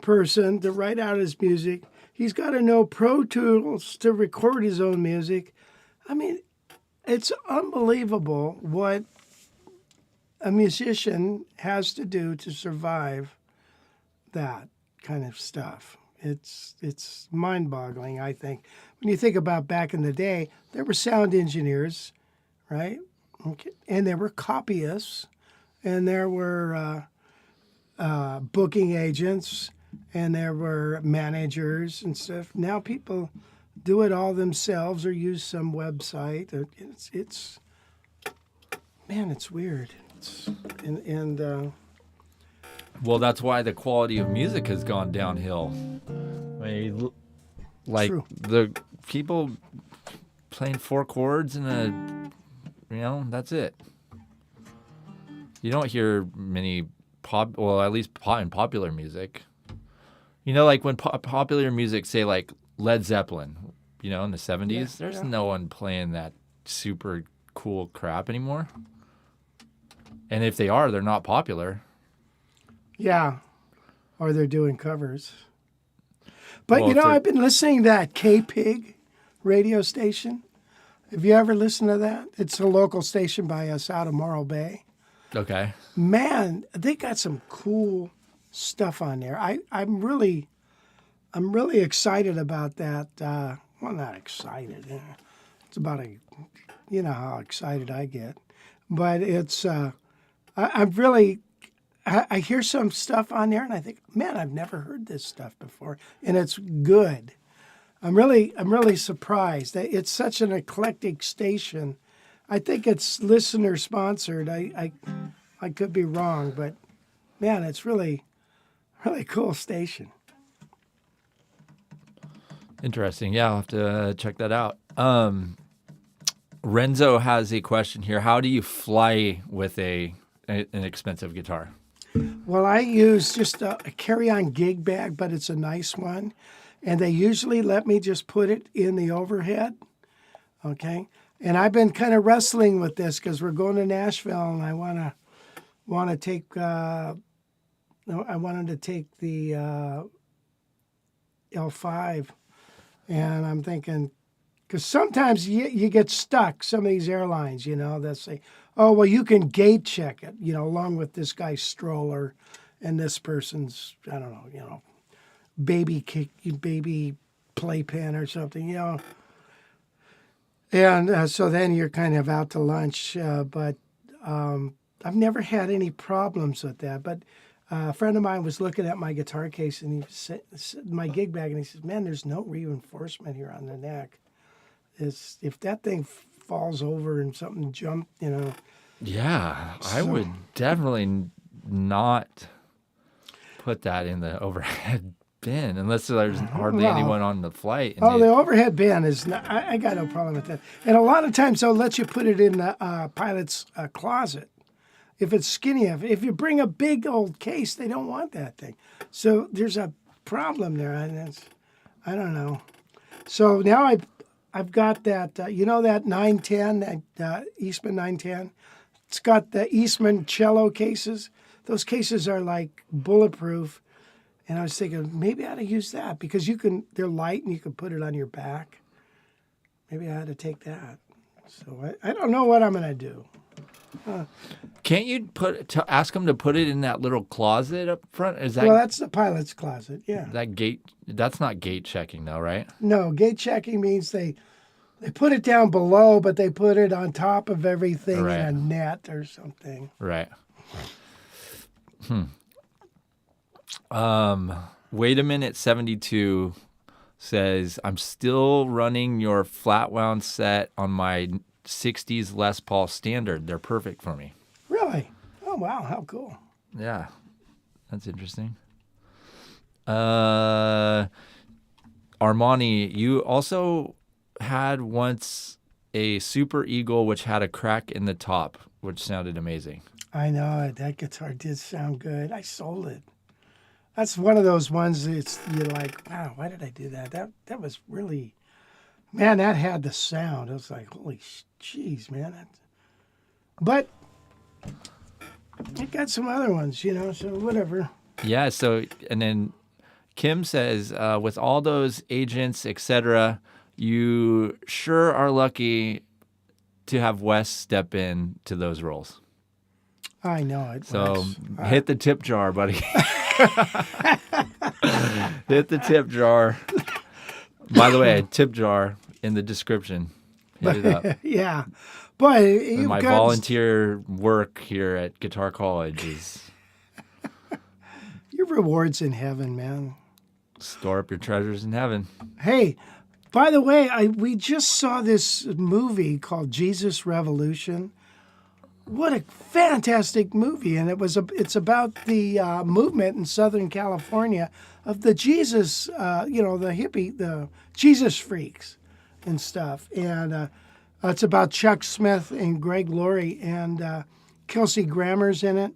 person to write out his music. He's got to know Pro Tools to record his own music. I mean, it's unbelievable what a musician has to do to survive that kind of stuff. It's mind-boggling, I think. When you think about back in the day, there were sound engineers, right? Okay. And there were copyists, and there were booking agents, and there were managers and stuff. Now people do it all themselves or use some website. It's weird. Well, that's why the quality of music has gone downhill. I mean, like True. The people playing 4 chords and that's it. You don't hear many at least in popular music. You know, like when popular music, say like Led Zeppelin, you know, in the 70s, there's no one playing that super cool crap anymore. And if they are, they're not popular. Yeah. Or they're doing covers. But, Well, you know, I've been listening to that K-Pig radio station. Have you ever listened to that? It's a local station by us out of Morro Bay. Okay. Man, they got some cool stuff on there. I'm really excited about that. Well, not excited. It's about you know how excited I get. But it's, I hear some stuff on there and I think, man, I've never heard this stuff before. And it's good. I'm really surprised that it's such an eclectic station. I think it's listener sponsored. I could be wrong, but man, it's really cool station. Interesting. Yeah, I'll have to check that out. Renzo has a question here. How do you fly with an expensive guitar? Well, I use just a carry-on gig bag, but it's a nice one. And they usually let me just put it in the overhead, okay? And I've been kind of wrestling with this because we're going to Nashville, and I want to take. I wanted to take the L5, and I'm thinking because sometimes you get stuck. Some of these airlines, you know, they'll say, "Oh, well, you can gate check it," you know, along with this guy's stroller and this person's, I don't know, you know, baby playpen or something, you know. And so then you're kind of out to lunch. But I've never had any problems with that. But a friend of mine was looking at my guitar case and he said, my gig bag, and he says, "Man, there's no reinforcement here on the neck. If that thing falls over and something jumped, you know." Yeah, I would definitely not put that in the overhead bin unless there's hardly anyone on the flight. And the overhead bin is not, I got no problem with that. And a lot of times they'll let you put it in the pilot's closet. If it's skinny enough, if you bring a big old case, they don't want that thing. So there's a problem there. And I don't know. So now I've got that, you know, that 910, that Eastman 910. It's got the Eastman cello cases. Those cases are like bulletproof. And I was thinking, maybe I ought to use that because they're light and you can put it on your back. Maybe I ought to take that. So I don't know what I'm going to do. Can't you ask them to put it in that little closet up front? Well, that's the pilot's closet, yeah. That's not gate checking though, right? No, gate checking means they put it down below, but they put it on top of everything in a net or something. Right. Wait a minute, 72 says, "I'm still running your flat wound set on my 60s Les Paul Standard. They're perfect for me." Really? Oh, wow. How cool. Yeah. That's interesting. Armani, you also had once a Super Eagle which had a crack in the top, which sounded amazing. I know. That guitar did sound good. I sold it. That's one of those ones you're like, wow, why did I do that? That was really, man, that had the sound. It was like, holy jeez, man. But it got some other ones, you know, so whatever. Yeah, so, and then Kim says, with all those agents, etc., you sure are lucky to have Wes step in to those roles. I know it. So hit the tip jar, buddy. Hit the tip jar. By the way, tip jar in the description. Hit it up. Yeah. Boy, my volunteer work here at Guitar College is... Your reward's in heaven, man. Store up your treasures in heaven. Hey, by the way, we just saw this movie called Jesus Revolution. What a fantastic movie. And it's about the movement in Southern California of the Jesus, the hippie, the Jesus freaks and stuff. And it's about Chuck Smith and Greg Laurie, and Kelsey Grammer's in it.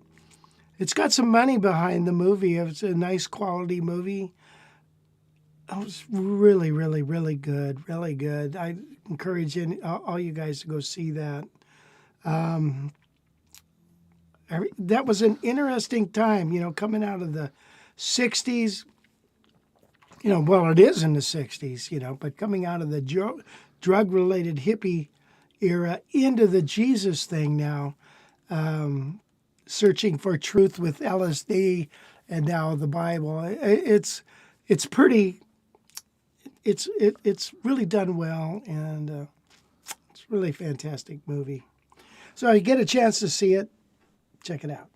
It's got some money behind the movie. It's a nice quality movie. it was really, really, really good. Really good. I encourage all you guys to go see that. That was an interesting time, coming out of the 60s. Well, it is in the 60s, but coming out of the drug-related hippie era into the Jesus thing now, searching for truth with LSD and now the Bible. It's really done well, and it's a really fantastic movie. So you get a chance to see it, check it out.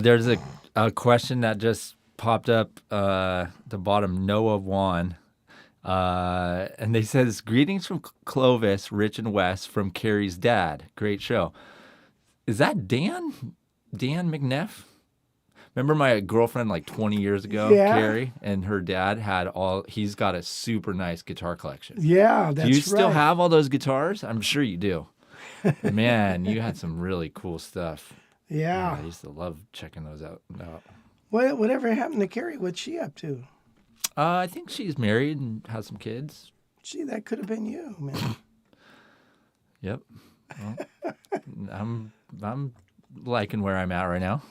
There's a question that just popped up the bottom, Noah Wan. And they says, greetings from Clovis, Rich and Wes, from Carrie's dad. Great show. Is that Dan? Dan McNeff? Remember my girlfriend like 20 years ago, Yeah. Carrie, and her dad he's got a super nice guitar collection. Yeah, that's right. Do you still have all those guitars? I'm sure you do. Man, you had some really cool stuff. Yeah. I used to love checking those out. Whatever happened to Carrie? What's she up to? I think she's married and has some kids. Gee, that could have been you, man. Yep. Well, I'm liking where I'm at right now.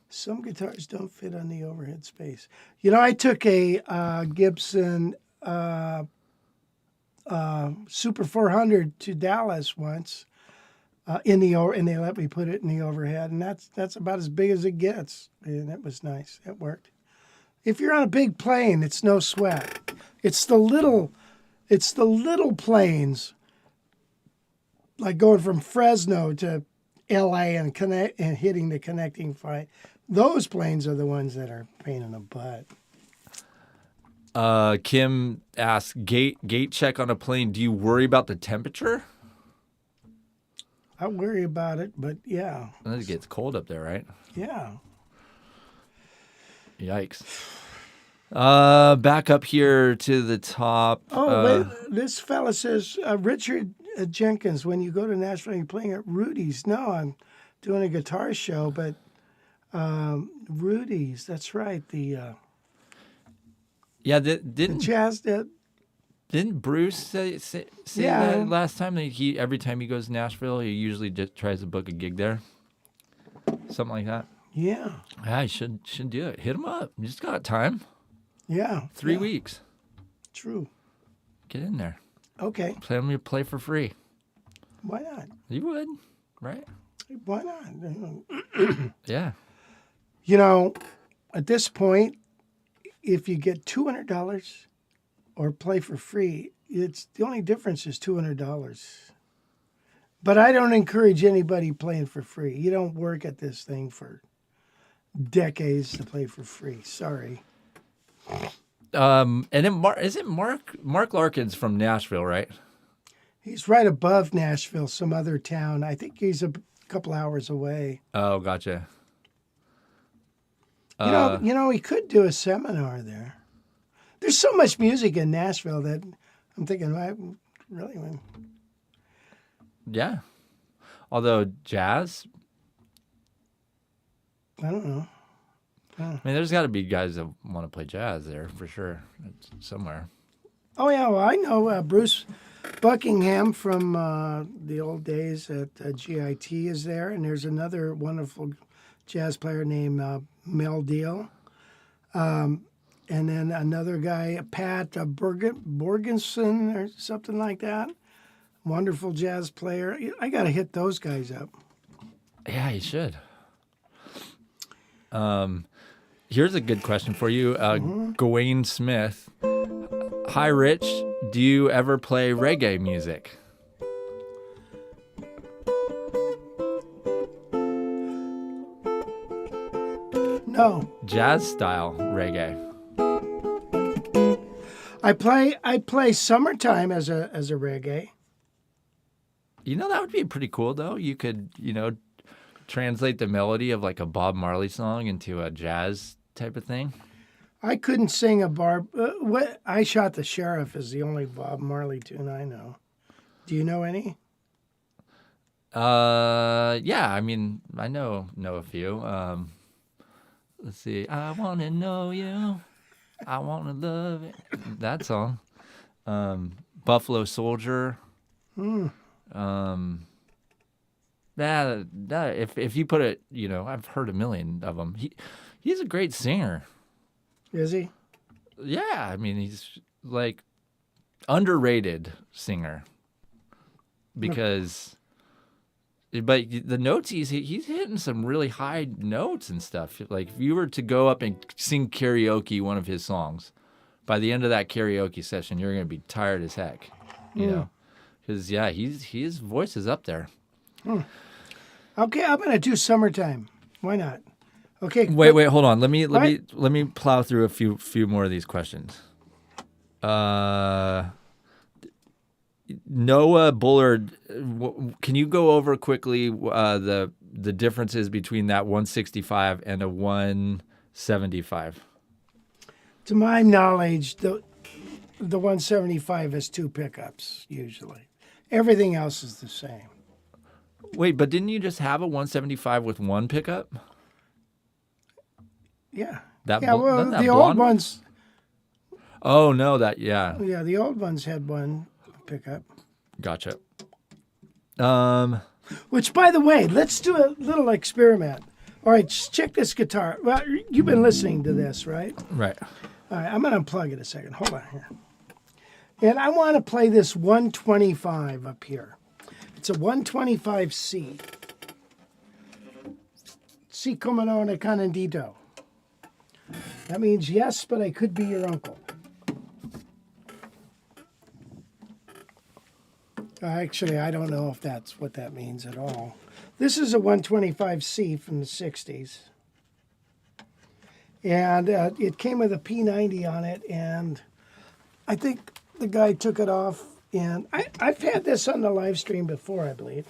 Some guitars don't fit on the overhead space. I took a Gibson Super 400 to Dallas once, and they let me put it in the overhead, and that's about as big as it gets, and it was nice. It worked. If you're on a big plane, it's no sweat. It's the little planes, like going from Fresno to L.A. and hitting the connecting flight. Those planes are the ones that are a pain in the butt. Kim asks, gate check on a plane. Do you worry about the temperature? I worry about it, but yeah. It gets cold up there, right? Yeah. Yikes. Back up here to the top. Wait, this fella says, Richard Jenkins, when you go to Nashville, you're playing at Rudy's. No, I'm doing a guitar show, but Rudy's, that's right. Yeah, The jazz. Didn't Bruce say that last time? That every time he goes to Nashville, he usually just tries to book a gig there? Something like that? Yeah. Yeah, he should do it. Hit him up. You just got time. Yeah. 3 weeks. True. Get in there. Okay. Play for free. Why not? You would, right? Why not? Yeah. At this point, if you get $200 or play for free, it's the only difference is $200. But I don't encourage anybody playing for free. You don't work at this thing for decades to play for free. Sorry. And then Mark Larkin's from Nashville, right? He's right above Nashville, some other town. I think he's a couple hours away. Oh, gotcha. He could do a seminar there. There's so much music in Nashville that I'm thinking, I really want. Yeah. Although jazz, I don't know. I mean, there's got to be guys that want to play jazz there for sure. It's somewhere. Oh, yeah. Well, I know Bruce Buckingham from the old days at GIT is there. And there's another wonderful jazz player named Mel Deal. And then another guy, Pat Borgenson or something like that. Wonderful jazz player. I got to hit those guys up. Yeah, you should. Here's a good question for you. Gawain Smith. Hi, Rich. Do you ever play reggae music? No. Jazz style reggae. I play Summertime as a reggae. That would be pretty cool, though. You could, translate the melody of like a Bob Marley song into a jazz type of thing. I couldn't sing a Barb. I Shot the Sheriff is the only Bob Marley tune I know. Do you know any? Yeah. I mean, I know a few. let's see. I want to know you. I want to love it. That song. Buffalo Soldier. If you put it, I've heard a million of them. He's a great singer. Is he? Yeah, I mean, he's like underrated singer because, but the notes he's hitting some really high notes and stuff. Like if you were to go up and sing karaoke one of his songs, by the end of that karaoke session, you're gonna be tired as heck, because his voice is up there. Okay, I'm gonna do Summertime. Why not? Okay. Wait, hold on. Let me plow through a few more of these questions. Noah Bullard, can you go over quickly the differences between that 165 and a 175? To my knowledge, the 175 has 2 pickups usually. Everything else is the same. Wait, but didn't you just have a 175 with 1 pickup? Yeah. The old ones. Oh no, yeah. Yeah, the old ones had 1 pickup. Gotcha. Which, by the way, let's do a little experiment. All right, just check this guitar. Well, you've been listening to this, right? Right. All right, I'm going to unplug it a second. Hold on here. And I want to play this 125 up here. It's a 125C. Si come non candido. That means yes, but I could be your uncle. Actually, I don't know if that's what that means at all. This is a 125C from the 60s. And it came with a P90 on it, and I think the guy took it off. And I've had this on the live stream before, I believe.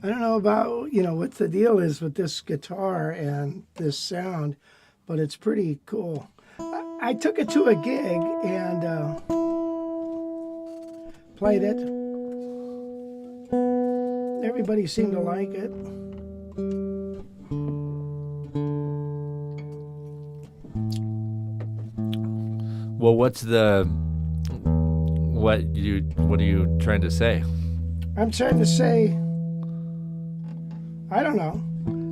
I don't know about, what the deal is with this guitar and this sound, but it's pretty cool. I took it to a gig and played it. Everybody seemed to like it. Well, what are you trying to say? I'm trying to say, I don't know.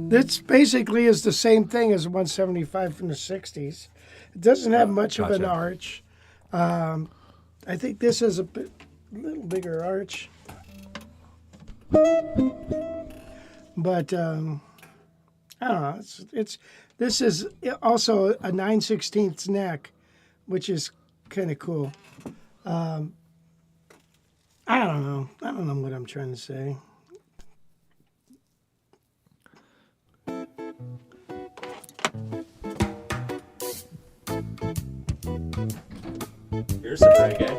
This basically is the same thing as a 175 from the 60s. It doesn't have much of an arch. I think this is a little bigger arch. But I don't know. This is also a 9/16 neck, which is kind of cool. I don't know. I don't know what I'm trying to say. Here's some reggae.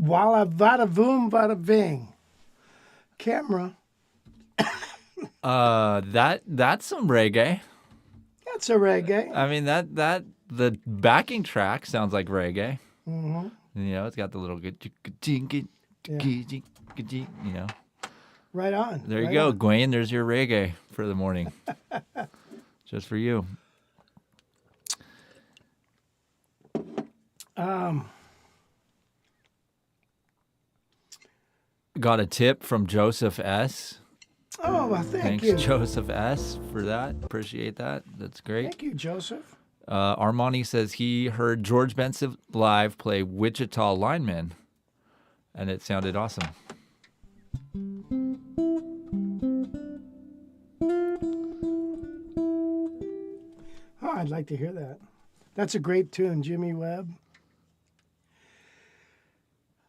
Walla vada voom vada ving. Camera. That's some reggae. That's a reggae. I mean that the backing track sounds like reggae. Mm-hmm. You know, it's got the little good, you know. Right on. There you right go, on. Gwen. There's your reggae for the morning, just for you. Got a tip from Joseph S. Oh, well, thank Thanks, you. Joseph S. for that. Appreciate that. That's great. Thank you, Joseph. Armani says he heard George Benson live play Wichita Lineman, and it sounded awesome. Oh, I'd like to hear that. That's a great tune, Jimmy Webb.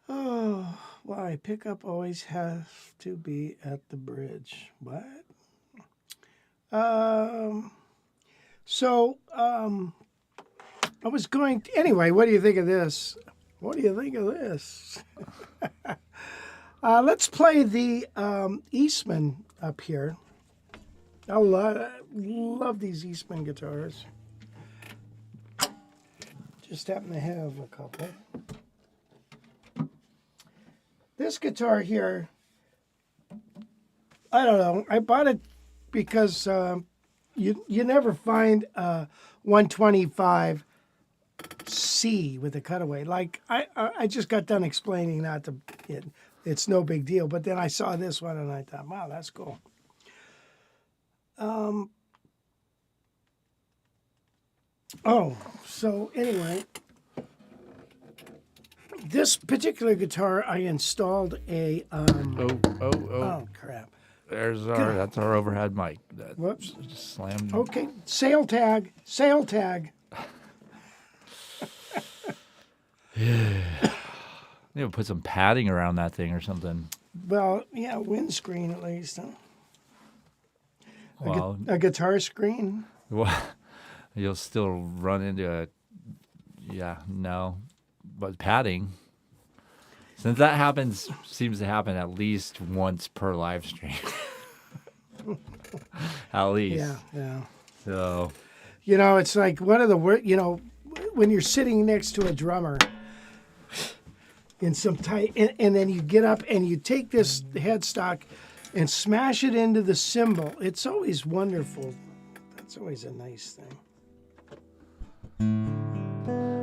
Oh, why? Pickup always has to be at the bridge. What? I was going to, anyway, what do you think of this? What do you think of this? Let's play the Eastman up here. I love these Eastman guitars. Just happen to have a couple. This guitar here, I don't know. I bought it because you never find a 125 C with a cutaway. Like I just got done explaining that to it. It's no big deal. But then I saw this one and I thought, wow, that's cool. So anyway, this particular guitar I installed a oh crap. That's our overhead mic. That Whoops. just slammed. Okay, sale tag. You know, put some padding around that thing or something. Well, yeah, windscreen at least. Huh? Well, A guitar screen. well, you'll still run into a but padding. Since that seems to happen at least once per live stream. At least. Yeah. So. You know, it's like one of the worst, when you're sitting next to a drummer in some tight, and then you get up and you take this headstock and smash it into the cymbal. It's always wonderful. That's always a nice thing.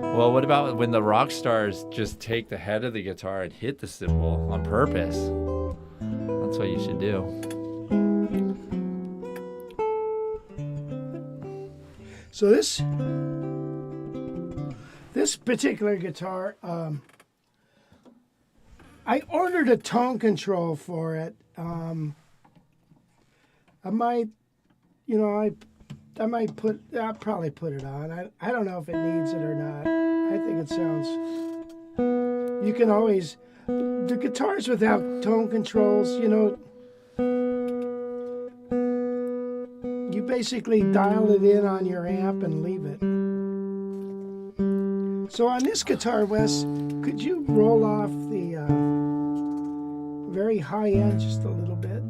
Well, what about when the rock stars just take the head of the guitar and hit the cymbal on purpose? That's what you should do. So this particular guitar, I ordered a tone control for it. I might, you know, I'll probably put it on. I don't know if it needs it or not. I think it sounds, you can always, the guitars without tone controls, you know, you basically dial it in on your amp and leave it. So on this guitar, Wes, could you roll off the very high end just a little bit?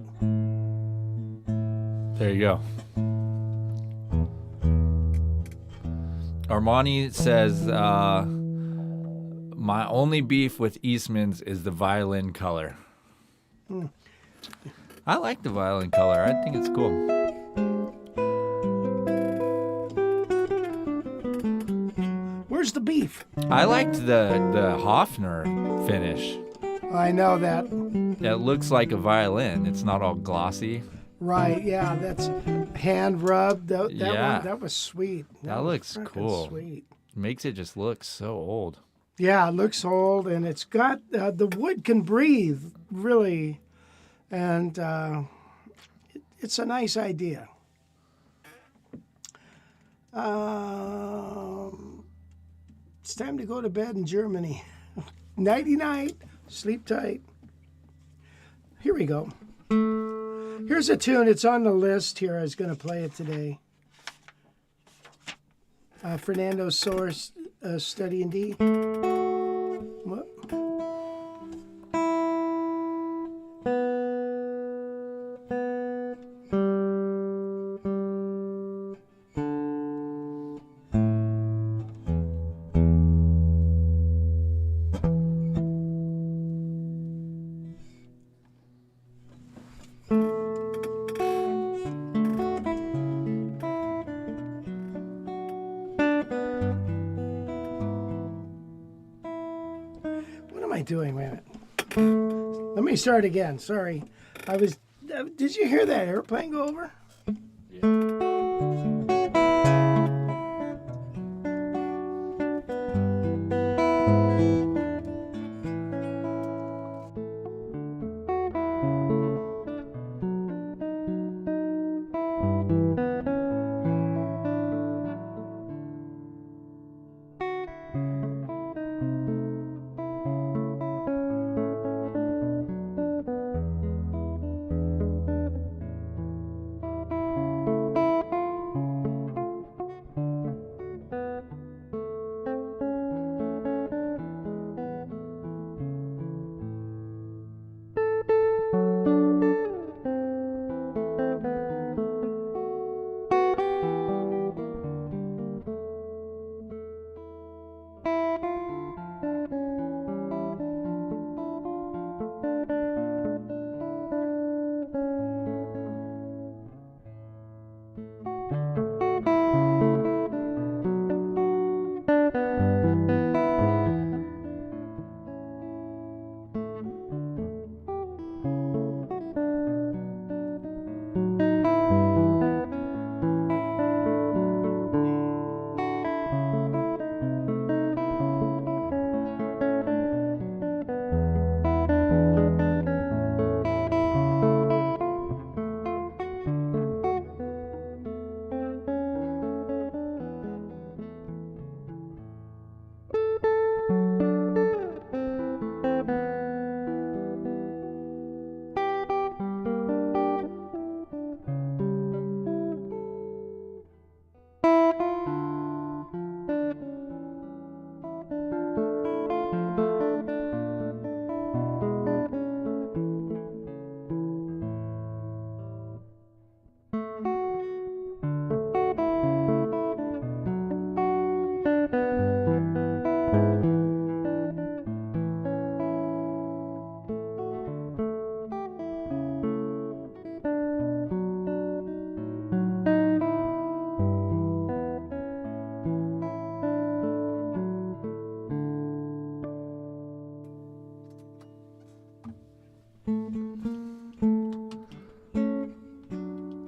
There you go. Armani says, my only beef with Eastman's is the violin color. I like the violin color. I think it's cool. Where's the beef? I liked the Hofner finish. I know that. It looks like a violin. It's not all glossy. Right, yeah, that's hand rubbed. That Yeah. one, that was sweet. That looks frickin' cool. Sweet. Makes it just look so old. Yeah, it looks old, and it's got the wood can breathe really, and it's a nice idea. It's time to go to bed in Germany. Nighty night, sleep tight. Here we go. Here's a tune. It's on the list here. I was going to play it today. Fernando Soares, Study in D. What? Doing? Wait a minute. Let me start again. Sorry. Did you hear that airplane go over?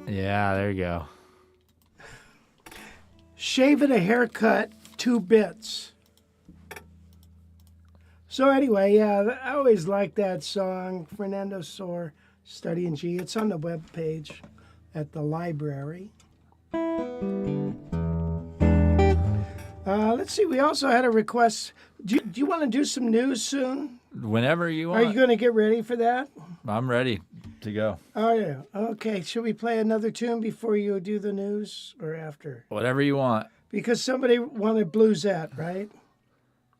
Yeah, there you go. Shave it a haircut, 2 bits. So anyway, yeah, I always liked that song, Fernando Soares, Study in G. It's on the web page. at the library. Let's see. We also had a request. Do you want to do some news soon? Whenever you want. Are you going to get ready for that? I'm ready to go. Oh, yeah. Okay. Should we play another tune before you do the news or after? Whatever you want. Because somebody wanted bluesette, right?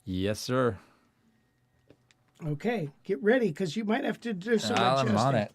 Yes, sir. Okay. Get ready because you might have to do some adjusting. I'm on it.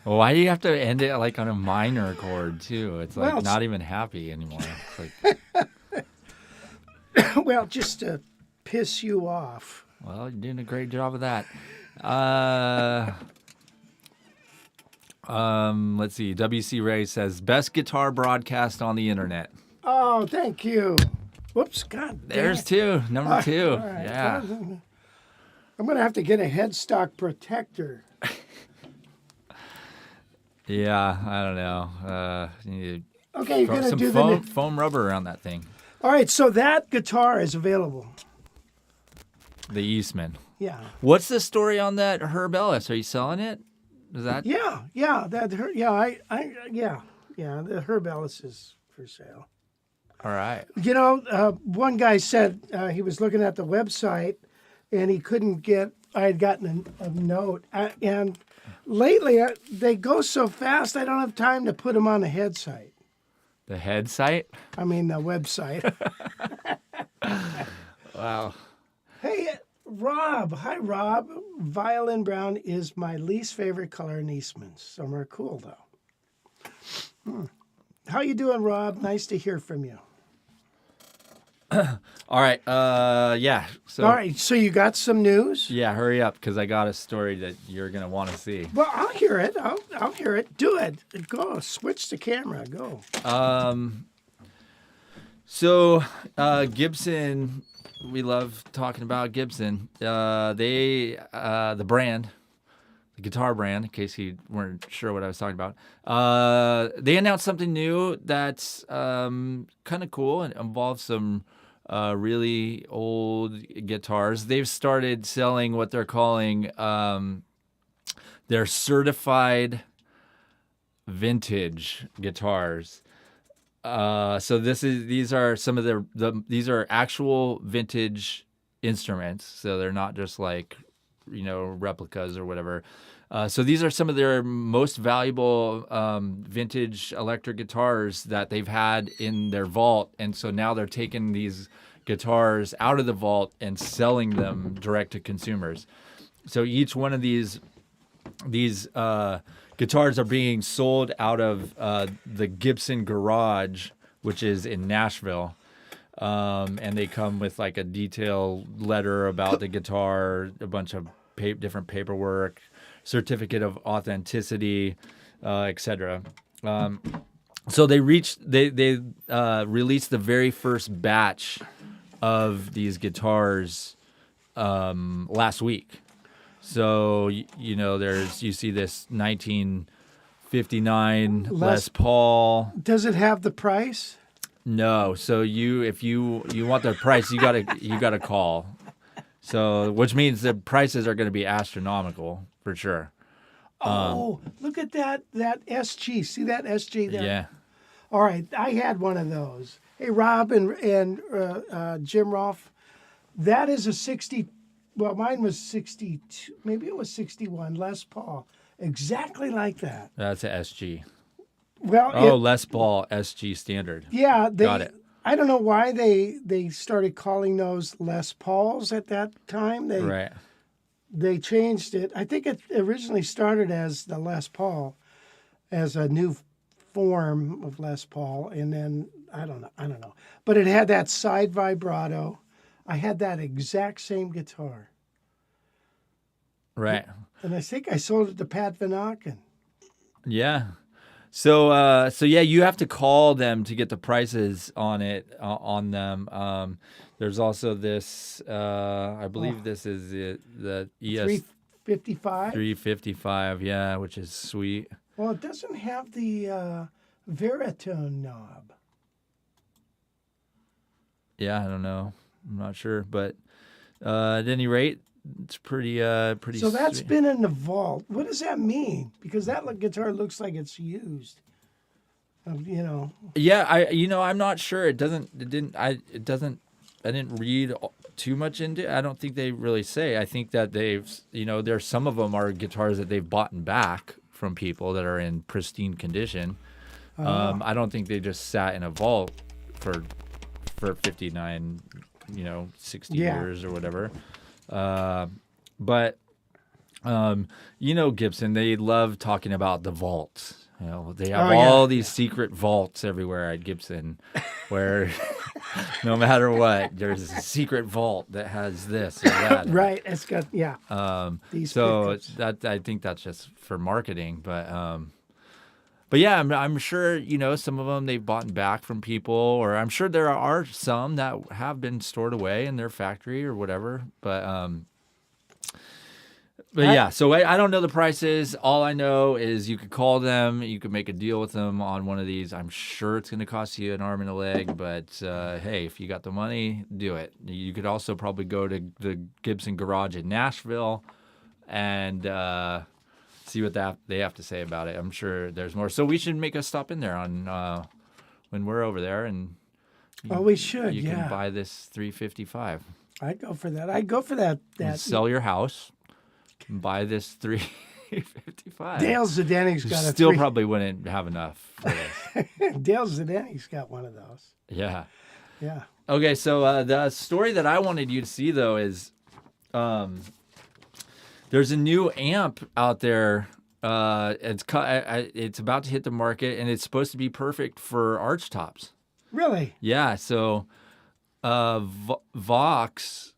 Why do you have to end it like on a minor chord too? It's like not even happy anymore. It's like, well, just to piss you off. well, you're doing a great job of that. Let's see. WC Ray says best guitar broadcast on the internet. Oh, thank you. Whoops, God. There's two. Number two. Right. Yeah. I'm gonna have to get a headstock protector. Yeah, I don't know. You need Okay, you're gonna some do foam rubber around that thing. All right, so that guitar is available. The Eastman. Yeah. What's the story on that Herb Ellis? Are you selling it? Is that? Yeah. The Herb Ellis is for sale. All right. One guy said he was looking at the website and he couldn't get. I had gotten a note, and lately they go so fast I don't have time to put them on the head site. The head site? I mean the website. Wow. Hey, Rob. Hi, Rob. Violin brown is my least favorite color in Eastman. Some are cool though. How you doing, Rob? Nice to hear from you. All right. Yeah. So. All right. So you got some news? Yeah. Hurry up, because I got a story that you're gonna want to see. Well, I'll hear it. I'll hear it. Do it. Go. Switch the camera. Go. So Gibson, we love talking about Gibson. The brand, the guitar brand, in case you weren't sure what I was talking about. They announced something new that's kind of cool and involves some really old guitars. They've started selling what they're calling their certified vintage guitars. So these are some of these are actual vintage instruments. So they're not just like, replicas or whatever. So these are some of their most valuable vintage electric guitars that they've had in their vault. And so now they're taking these guitars out of the vault and selling them direct to consumers. So each one of these guitars are being sold out of the Gibson garage, which is in Nashville. And they come with like a detailed letter about the guitar, a bunch of different paperwork, certificate of authenticity, etc. So they released the very first batch of these guitars last week. So you see this 1959 Les Paul. Does it have the price? No. So if you want the price, you gotta call. So which means the prices are going to be astronomical for sure. Look at that SG. See that SG there? Yeah. All right, I had one of those. Hey, Rob and Jim Rolfe, that is a 60. Well, mine was 62. Maybe it was 61. Les Paul, exactly like that. That's a SG. Well, Les Paul SG standard. Yeah, got it. I don't know why they started calling those Les Pauls at that time. Right. They changed it. I think it originally started as the Les Paul, as a new form of Les Paul, and then I don't know. But it had that side vibrato. I had that exact same guitar. Right. And I think I sold it to Pat Van Auken. Yeah. So yeah, you have to call them to get the prices on them. There's also this, I believe this is the ES 355. 355, yeah, which is sweet. Well, it doesn't have the Veritone knob. Yeah, I don't know. I'm not sure, but at any rate, it's pretty. So that's sweet. been in the vault. What does that mean? Because that guitar looks like it's used. Yeah, I'm not sure. I didn't read too much into it. I don't think they really say. I think that there's some of them are guitars that they've bought back from people that are in pristine condition. I don't think they just sat in a vault for 59, 60 years or whatever. But Gibson, they love talking about the vaults. They have all these secret vaults everywhere at Gibson, where no matter what, there's a secret vault that has this or that. Right, it's got these so pictures. that I think that's just for marketing, but yeah, I'm sure some of them they've bought back from people, or I'm sure there are some that have been stored away in their factory or whatever. But But yeah, so I don't know the prices. All I know is you could call them. You could make a deal with them on one of these. I'm sure it's going to cost you an arm and a leg, but hey, if you got the money, do it. You could also probably go to the Gibson garage in Nashville and see what they have to say about it. I'm sure there's more. So we should make a stop in there on when we're over there, and we should. You can buy this $355. I'd go for that. I'd go for that. And sell your house. Buy this $355. Dale Zdenik's got a still probably wouldn't have enough for this. Dale Zdenik's got one of those. Yeah. Yeah. Okay, so the story that I wanted you to see though is there's a new amp out there. It's about to hit the market, and it's supposed to be perfect for arch tops. Really? Yeah. So Vox.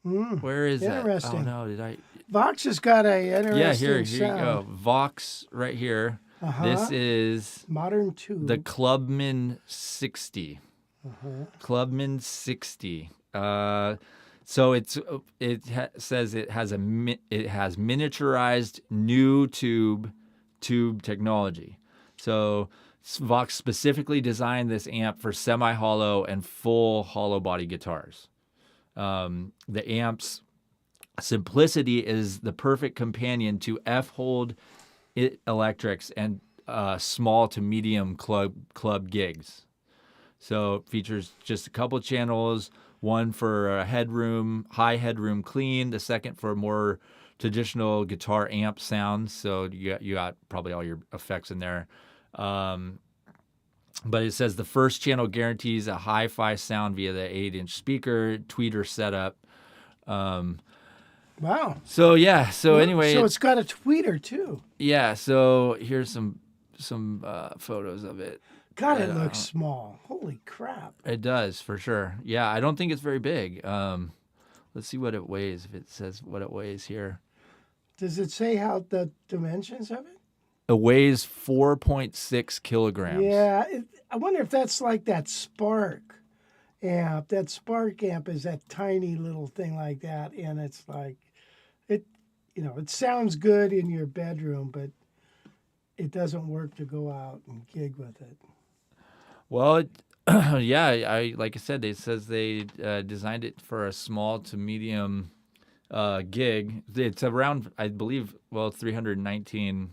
Where is that? Interesting. Oh no, did I? Vox has got a interesting here sound. you go. Vox right here. This is modern tube. the Clubman 60. Clubman 60. So says it has miniaturized new tube technology. So Vox specifically designed this amp for semi-hollow and full hollow body guitars. The amp's simplicity is the perfect companion to F-hold electrics and small to medium club gigs. So it features just a couple channels, one for high headroom clean, the second for more traditional guitar amp sounds. So you got probably all your effects in there. But it says the first channel guarantees a hi-fi sound via the 8-inch speaker, tweeter setup. Wow. So yeah. So anyway. So it's got a tweeter too. Yeah. So here's some photos of it. God, it looks small. Holy crap. It does, for sure. Yeah, I don't think it's very big. Let's see what it weighs, if it says what it weighs here. Does it say how the dimensions of it? It weighs 4.6 kilograms. Yeah. I wonder if that's like that Spark amp. That Spark amp is that tiny little thing like that. And it's like, it sounds good in your bedroom, but it doesn't work to go out and gig with it. Well, yeah, like I said, it says they designed it for a small to medium gig. It's around, I believe, 319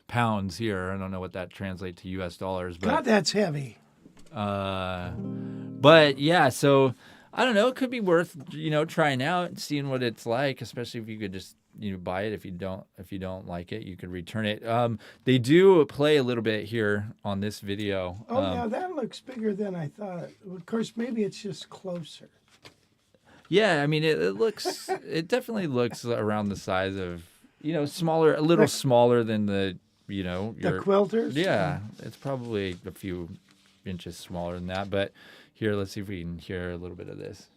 pounds here. I don't know what that translates to U.S. dollars. But, God, that's heavy. But yeah, so I don't know. It could be worth trying out and seeing what it's like, especially if you could just buy it. If you don't like it, you could return it. They do play a little bit here on this video. Oh, now that looks bigger than I thought. Of course, maybe it's just closer. Yeah, I mean, it definitely looks around the size of, smaller, a little smaller than the, your the quilters. Yeah, it's probably a few inches smaller than that. But here, let's see if we can hear a little bit of this.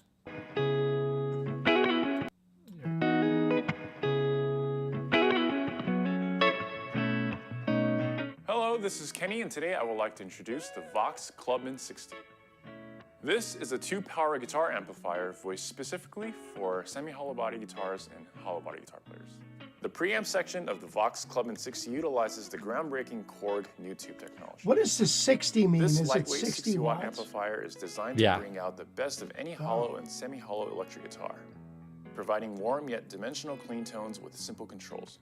Hello, this is Kenny, and today I would like to introduce the Vox Clubman 60. This is a 2-power guitar amplifier voiced specifically for semi-hollow body guitars and hollow body guitar players. The preamp section of the Vox Clubman 60 utilizes the groundbreaking Korg new tube technology. What does the 60 mean? This Is it lightweight 60 60-watt watts? amplifier is designed to bring out the best of any hollow and semi-hollow electric guitar, providing warm yet dimensional clean tones with simple controls.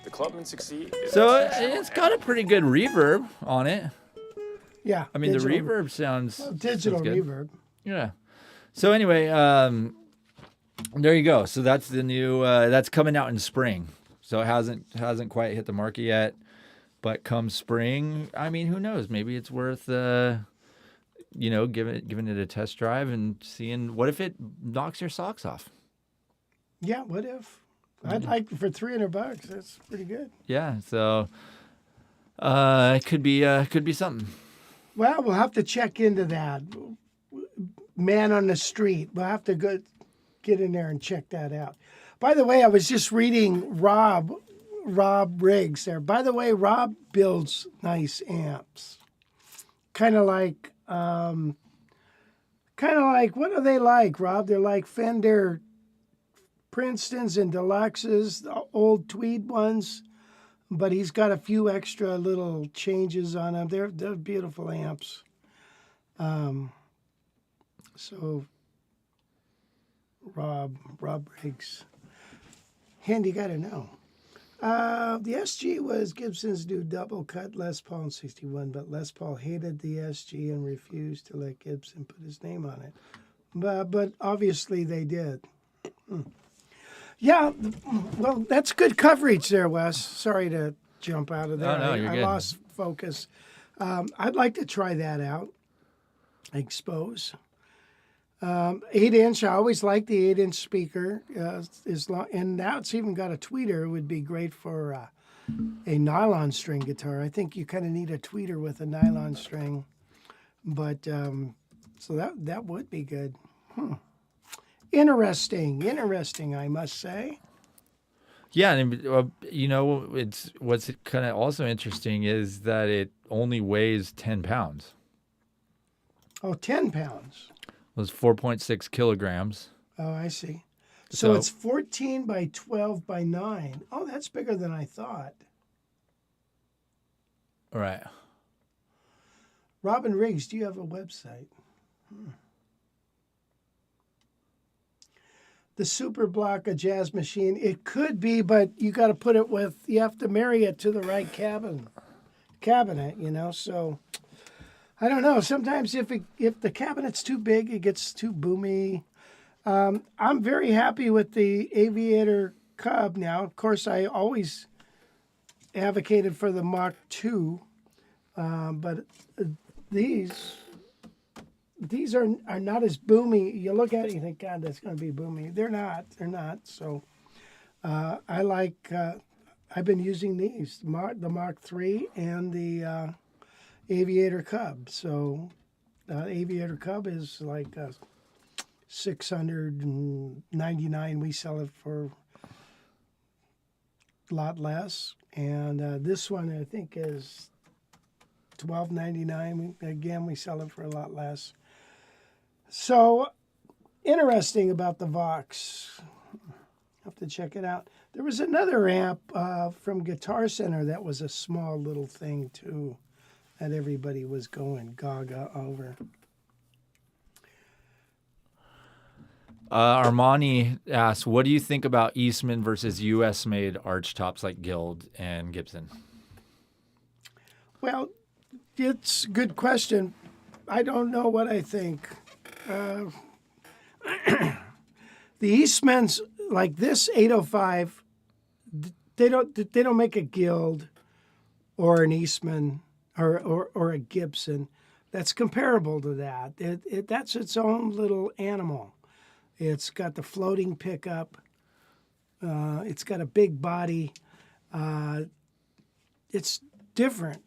The Clubman 60 is It's got a pretty good reverb on it. Yeah. I mean, the reverb sounds digital sounds good. reverb. Yeah. So anyway, there you go. So that's the new. That's coming out in spring. So it hasn't quite hit the market yet, but come spring, I mean, who knows? Maybe it's worth giving it a test drive and seeing what if it knocks your socks off. Yeah. What if? I'd like for $300. That's pretty good. Yeah. So it could be something. Well, we'll have to check into that. Man on the street. We'll have to get in there and check that out. By the way, I was just reading Rob Riggs there. By the way, Rob builds nice amps. Kind of like kind of like, what are they like, Rob? They're like Fender Princetons and Deluxes, the old tweed ones, but he's got a few extra little changes on them. They're beautiful amps. So Rob Briggs, handy guy to know. The SG was Gibson's new double cut Les Paul in 61, but Les Paul hated the SG and refused to let Gibson put his name on it. But obviously they did. Yeah, well, that's good coverage there, Wes. Sorry to jump out of there. No, you're I good. lost focus. I'd like to try that out. Expose. 8-inch, I always like the 8-inch speaker. And now it's even got a tweeter. It would be great for a nylon string guitar. I think you kind of need a tweeter with a nylon string. But, so that would be good. Interesting, I must say. Yeah, and it's what's kind of also interesting is that it only weighs 10 pounds. Oh, 10 pounds. It was 4.6 kilograms. Oh, I see. So So it's 14 by 12 by 9. Oh, that's bigger than I thought. All right. Robin Riggs, do you have a website? The Super Block, a jazz machine. It could be, but you got to put it with, you have to marry it to the right cabinet, so I don't know. Sometimes if the cabinet's too big, it gets too boomy. I'm very happy with the Aviator Cub now. Of course, I always advocated for the Mach 2, but these are not as boomy. You look at it, you think, God, that's going to be boomy. They're not. So I like. I've been using these, the Mach 3 and the Aviator Cub. So Aviator Cub is like $699. We sell it for a lot less, and this one I think is $12.99. Again, we sell it for a lot less. So interesting about the Vox. Have to check it out. There was another amp from Guitar Center that was a small little thing too, that everybody was going gaga over. Armani asks, what do you think about Eastman versus U.S.-made archtops like Guild and Gibson? Well, it's a good question. I don't know what I think. The Eastmans, like this 805, they don't make a Guild or an Eastman or a Gibson that's comparable to that. That's its own little animal. It's got the floating pickup. It's got a big body. It's different.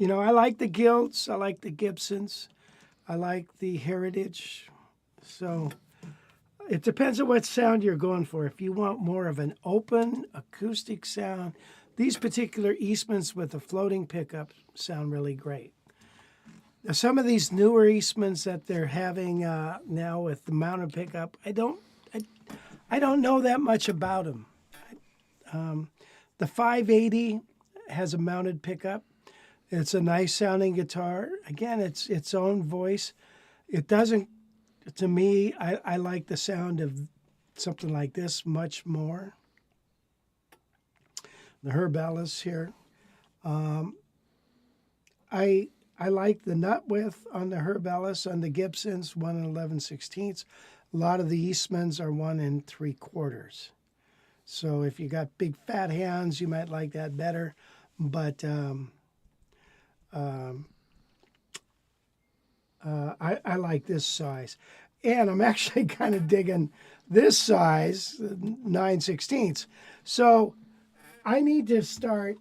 I like the Guilds. I like the Gibsons. I like the Heritage. So it depends on what sound you're going for. If you want more of an open acoustic sound, these particular Eastmans with the floating pickup sound really great. Now, some of these newer Eastmans that they're having now with the mounted pickup, I don't know that much about them. The 580 has a mounted pickup. It's a nice sounding guitar. Again, it's its own voice. It doesn't, to me, I like the sound of something like this much more. The Herb Ellis here. I like the nut width on the Herb Ellis. On the Gibsons, 1 11/16. A lot of the Eastmans are 1 3/4. So if you got big fat hands, you might like that better. But I like this size. And I'm actually kind of digging this size, 9/16. So I need to start,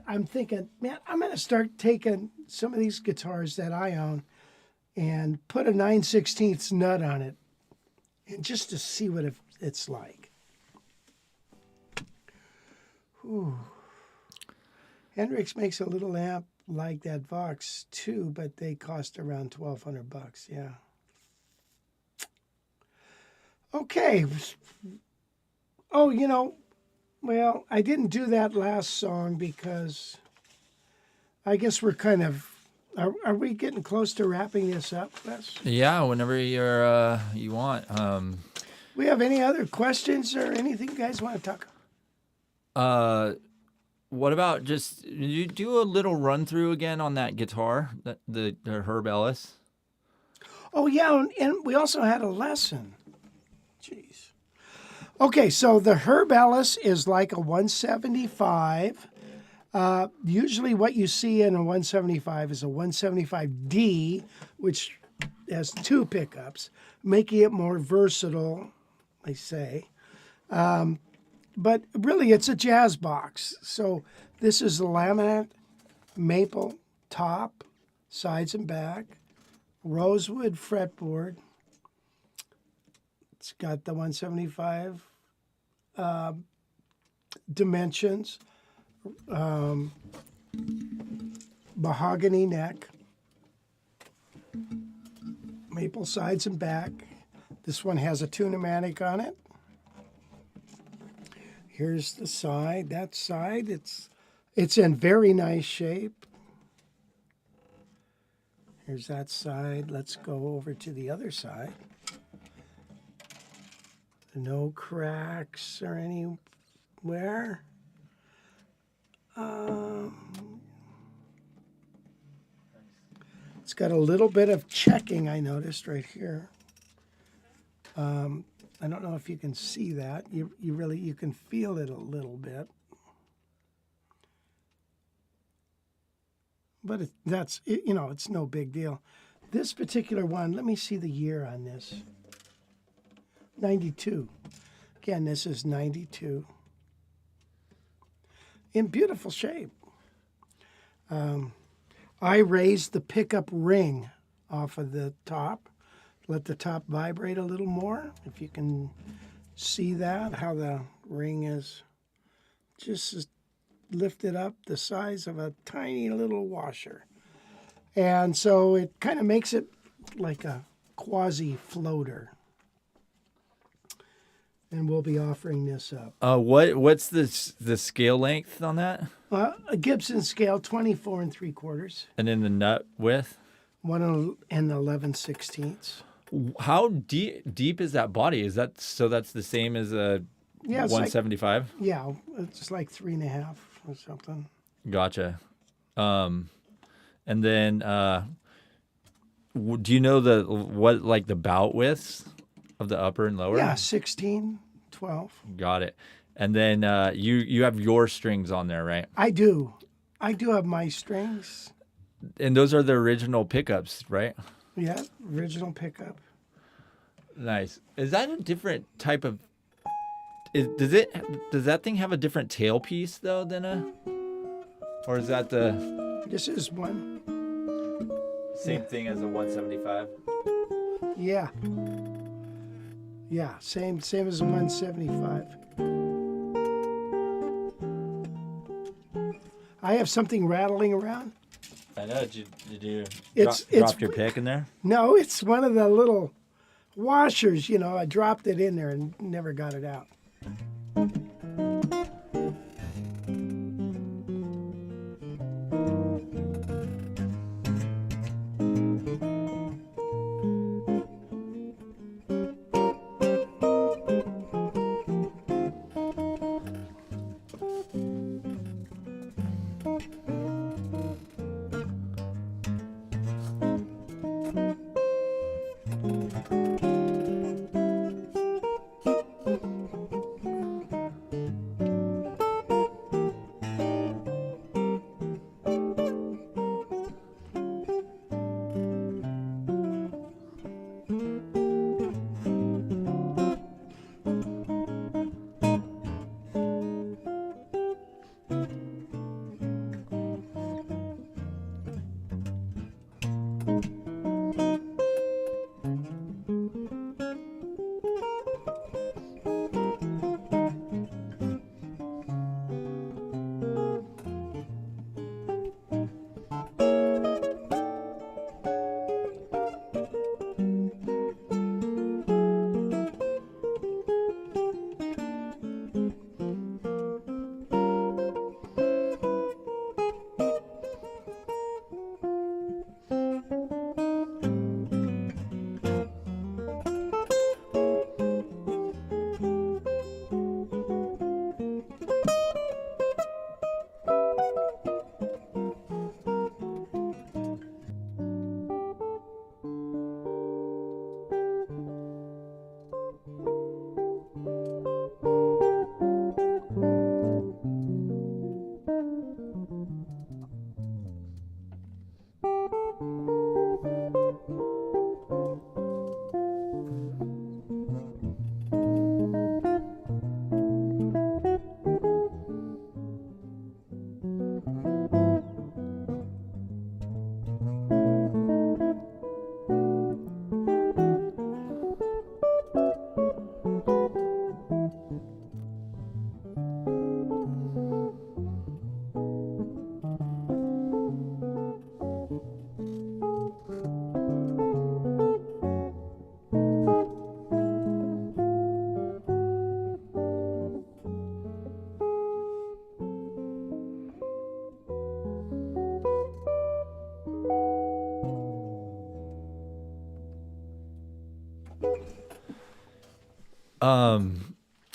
I'm thinking, man, I'm going to start taking some of these guitars that I own and put a 9/16 nut on it, and just to see what it's like. Whew. Hendrix makes a little amp like that Vox too, but they cost around $1,200. Yeah. Okay. Oh, well, I didn't do that last song because I guess we're kind of. Are we getting close to wrapping this up, Wes? Yeah, whenever you want. We have any other questions or anything you guys want to talk about? What about just you do a little run through again on that guitar, the Herb Ellis? Oh, yeah, and we also had a lesson. Jeez. Okay, so the Herb Ellis is like a 175. Usually what you see in a 175 is a 175D, which has two pickups, making it more versatile, I say. But really, it's a jazz box. So this is a laminate, maple, top, sides and back, rosewood fretboard. It's got the 175 dimensions, mahogany neck, maple sides and back. This one has a tune-o-matic on it. Here's the side. That side, it's in very nice shape. Here's that side. Let's go over to the other side. No cracks or anywhere. It's got a little bit of checking, I noticed right here. I don't know if you can see that. You can feel it a little bit. But it's no big deal. This particular one, let me see the year on this. 92. Again, this is 92. In beautiful shape. I raised the pickup ring off of the top. Let the top vibrate a little more. If you can see that, how the ring is just lifted up the size of a tiny little washer. And so it kind of makes it like a quasi-floater. And we'll be offering this up. What's the scale length on that? A Gibson scale, 24 3/4. And then the nut width? 1 11/16. How deep is that body? That's the same as a 175? It's like 3.5 or something. Gotcha. And then do you know the bout widths of the upper and lower? Yeah, 16, 12. Got it. And then you have your strings on there, right? I do have my strings. And those are the original pickups, right? Yeah, original pickup. Nice. Is that a different type of? Does that thing have a different tailpiece though or is that the? This is one. Same thing as a 175. Yeah. Yeah, same as a 175. I have something rattling around. I know. Did you drop your pick in there? No, it's one of the little washers. I dropped it in there and never got it out.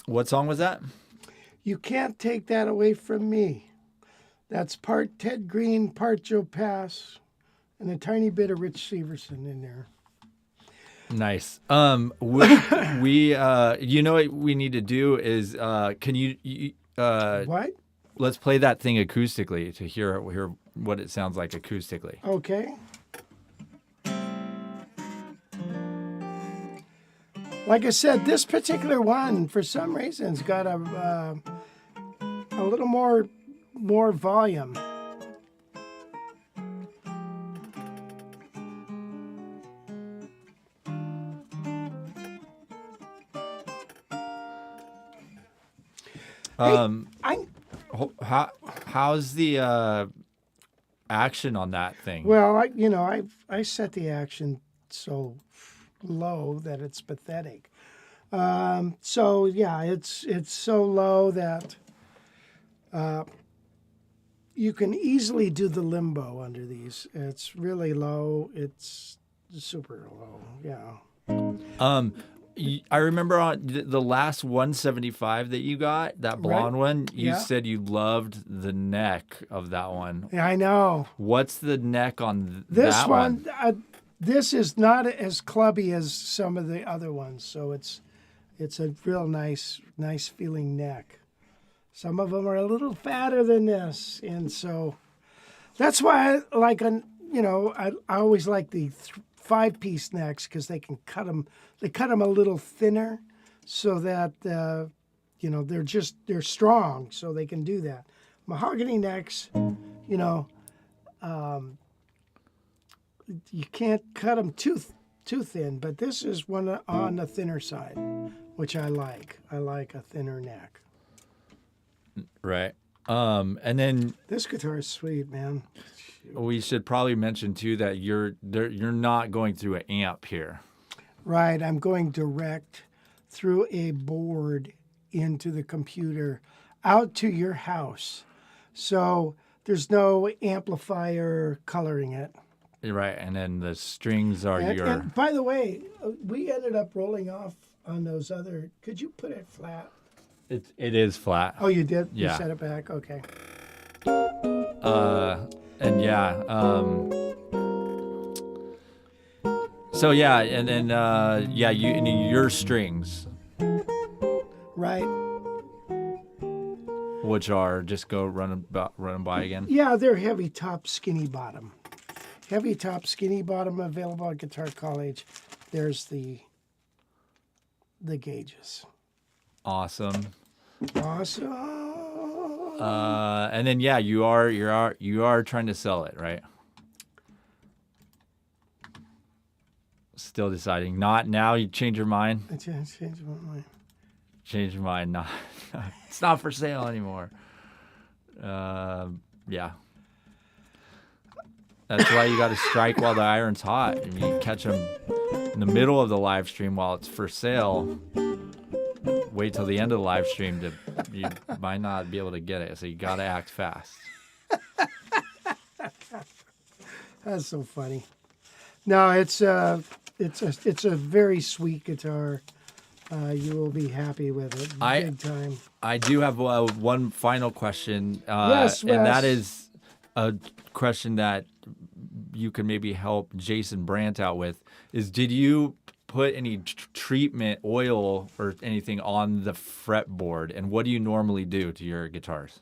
What song was that? You Can't Take That Away From Me. That's part Ted Green, part Joe Pass, and a tiny bit of Rich Severson in there. Nice. We you know what we need to do is can you What? let's play that thing acoustically to hear what it sounds like acoustically. Okay. Like I said, this particular one, for some reason, has got a little more volume. How's the action on that thing? Well, I set the action so low that it's pathetic. So yeah, it's so low that you can easily do the limbo under these. It's really low. It's super low. Yeah. I remember on the last 175 that you got, that blonde one, you said you loved the neck of that one. Yeah, I know. What's the neck on This that one? This is not as clubby as some of the other ones, so it's a real nice feeling neck. Some of them are a little fatter than this, and so that's why I like I always like the 5-piece necks because they can cut them. They cut them a little thinner, so that they're strong, so they can do that. Mahogany necks, you can't cut them too thin, but this is one on the thinner side, which I like. I like a thinner neck. Right. And then This guitar is sweet, man. we should probably mention too that you're not going through an amp here. Right, I'm going direct through a board into the computer out to your house. So there's no amplifier coloring it. Right, and then the strings are And by the way, we ended up rolling off on those other. Could you put it flat? it is flat. Oh, you did? Yeah. You set it back? Okay. And yeah, so yeah, and then your strings, Right. which are just go run them by again. Yeah, they're heavy top, skinny bottom. Heavy top, skinny bottom available at Guitar College. There's the gauges. Awesome. Awesome. And then yeah, you are trying to sell it, right? Still deciding. Not now. You change your mind. I changed my mind. Change your mind. Not. It's not for sale anymore. Yeah. That's why you got to strike while the iron's hot. I mean, you catch them in the middle of the live stream while it's for sale. Wait till the end of the live stream you might not be able to get it. So you got to act fast. That's so funny. No, it's a very sweet guitar. You will be happy with it. Big time. I do have one final question. Yes, and that Wes. is a question that you can maybe help Jason Brandt out with. Is did you put any treatment, oil, or anything on the fretboard? And what do you normally do to your guitars?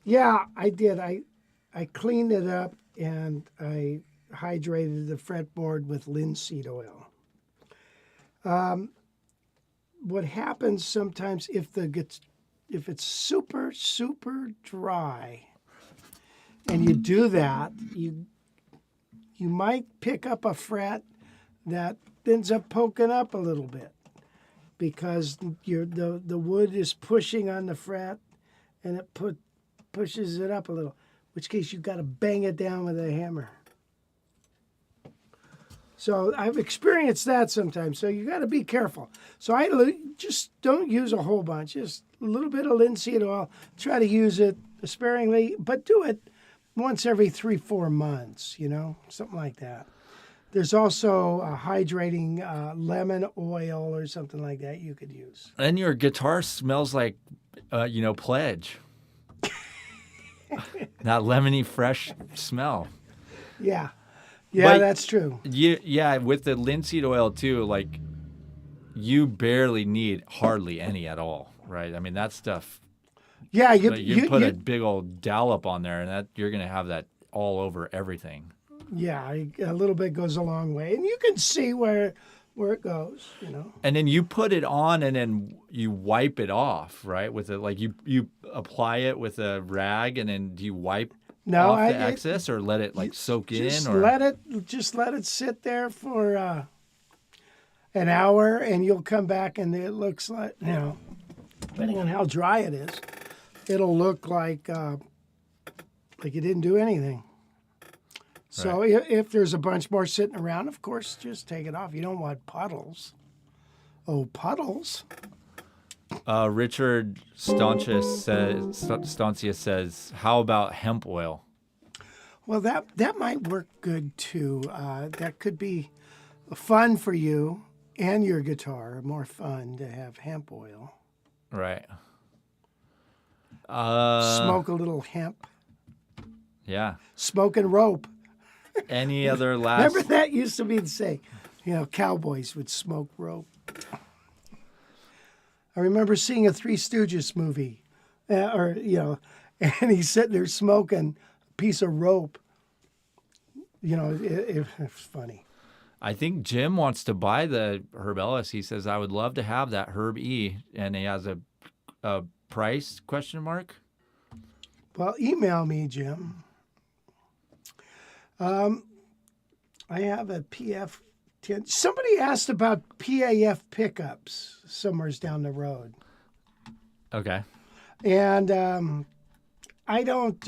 Yeah, I did. I cleaned it up and I hydrated the fretboard with linseed oil. What happens sometimes if it's super, super dry and you do that, you might pick up a fret that ends up poking up a little bit because the wood is pushing on the fret and it pushes it up a little, in which case you've got to bang it down with a hammer. So I've experienced that sometimes. So you got to be careful. So I just don't use a whole bunch. Just a little bit of linseed oil. Try to use it sparingly, but do it once every 3-4 months, something like that. There's also a hydrating lemon oil or something like that you could use. And your guitar smells like, Pledge. That lemony fresh smell. Yeah. Yeah, But that's true. Yeah, with the linseed oil too, like you barely need hardly any at all, right? I mean, that stuff. Yeah, You put a big old dollop on there, and that you're gonna have that all over everything. yeah, a little bit goes a long way, and you can see where it goes. And then you put it on, and then you wipe it off, right? With it, like you apply it with a rag, and then do you wipe off the excess, or let it soak in, or let it sit there for an hour, and you'll come back, and it looks like depending on how dry it is, it'll look like you didn't do anything. So if there's a bunch more sitting around, of course, just take it off. You don't want puddles. Oh, puddles. Richard Stancia says, how about hemp oil? Well, that might work good too. That could be fun for you and your guitar. More fun to have hemp oil. Right. Smoke a little hemp. Yeah. Smoking rope. Any other last? Remember that used to be the saying. Cowboys would smoke rope. I remember seeing a Three Stooges movie, and he's sitting there smoking a piece of rope. It's funny. I think Jim wants to buy the Herb Ellis. He says, I would love to have that Herb E, and he has a price question mark. Well, email me, Jim. I have a PF10. Somebody asked about PAF pickups somewheres down the road. Okay. And I don't...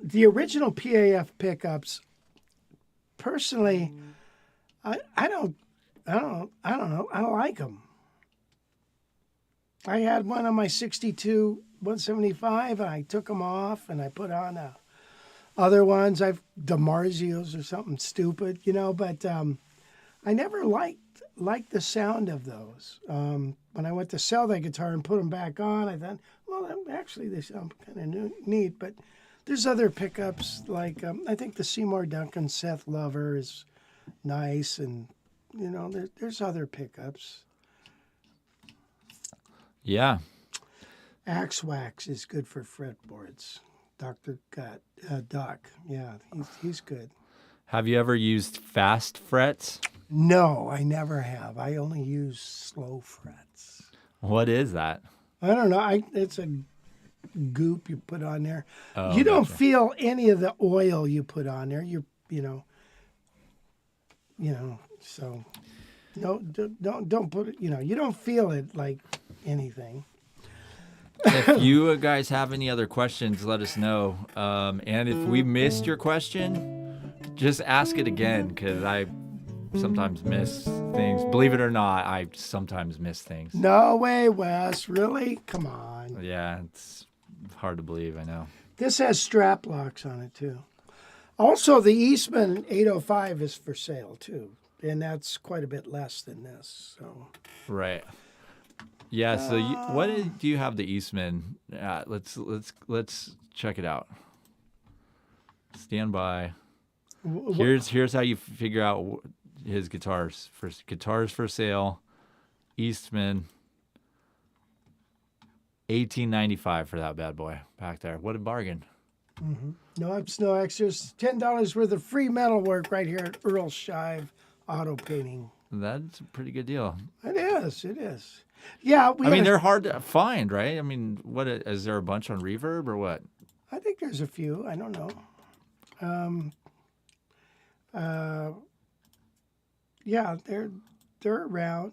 the original PAF pickups, personally, I don't know. I don't like them. I had one on my 62 175, and I took them off, and I put on other ones. I've DiMarzios or something stupid, but I never liked the sound of those. When I went to sell that guitar and put them back on, I thought, well, actually, they sound kind of neat. But there's other pickups, like I think the Seymour Duncan Seth Lover is nice, and there's other pickups. Yeah. Axe Wax is good for fretboards. Dr. Doc, yeah, he's good. Have you ever used fast frets? No, I never have. I only use slow frets. What is that? I don't know. It's a goop you put on there. Oh, you don't gotcha. feel any of the oil you put on there. So no, don't put it. You don't feel it like anything. If you guys have any other questions, let us know. And if we missed your question, just ask it again, because I sometimes miss things. Believe it or not, I sometimes miss things. No way, Wes. Really? Come on. Yeah, it's hard to believe, I know. This has strap locks on it, too. Also, the Eastman 805 is for sale, too. And that's quite a bit less than this. So. Right. Yeah, so do you have the Eastman? Let's check it out. Stand by. Here's how you figure out his guitars. Guitars for sale, Eastman, $18.95 for that bad boy back there. What a bargain. Mm-hmm. No extras. $10 worth of free metal work right here at Earl Shive Auto Painting. That's a pretty good deal. It is. Yeah, they're hard to find, right? I mean, what is there a bunch on Reverb or what? I think there's a few. I don't know. Yeah, they're around.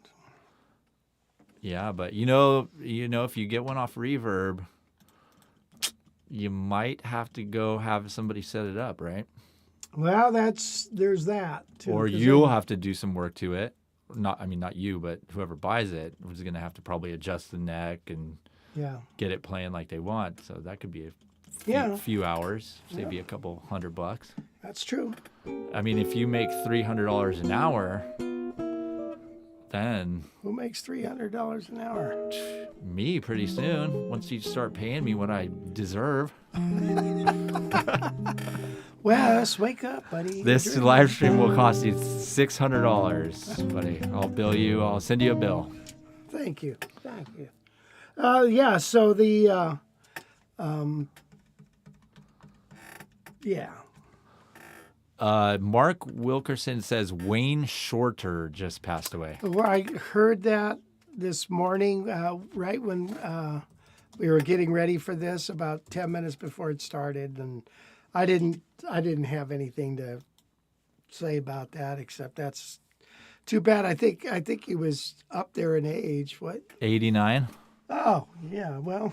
Yeah, but if you get one off Reverb, you might have to go have somebody set it up, right? Well, there's that too. Or you'll have to do some work to it. Not you, but whoever buys it is going to have to probably adjust the neck and get it playing like they want. So that could be a few hours, maybe a couple $100. That's true. I mean, if you make $300 an hour, then Who makes $300 an hour? me pretty soon, once you start paying me what I deserve. Wes, wake up, buddy. This live stream will cost you $600, buddy. I'll bill you. I'll send you a bill. Thank you. Thank you. Yeah, so the, yeah. Mark Wilkerson says Wayne Shorter just passed away. Well, I heard that this morning, right when we were getting ready for this, about 10 minutes before it started, and I didn't have anything to say about that, except that's too bad. I think he was up there in age. What? 89? Oh, yeah. Well,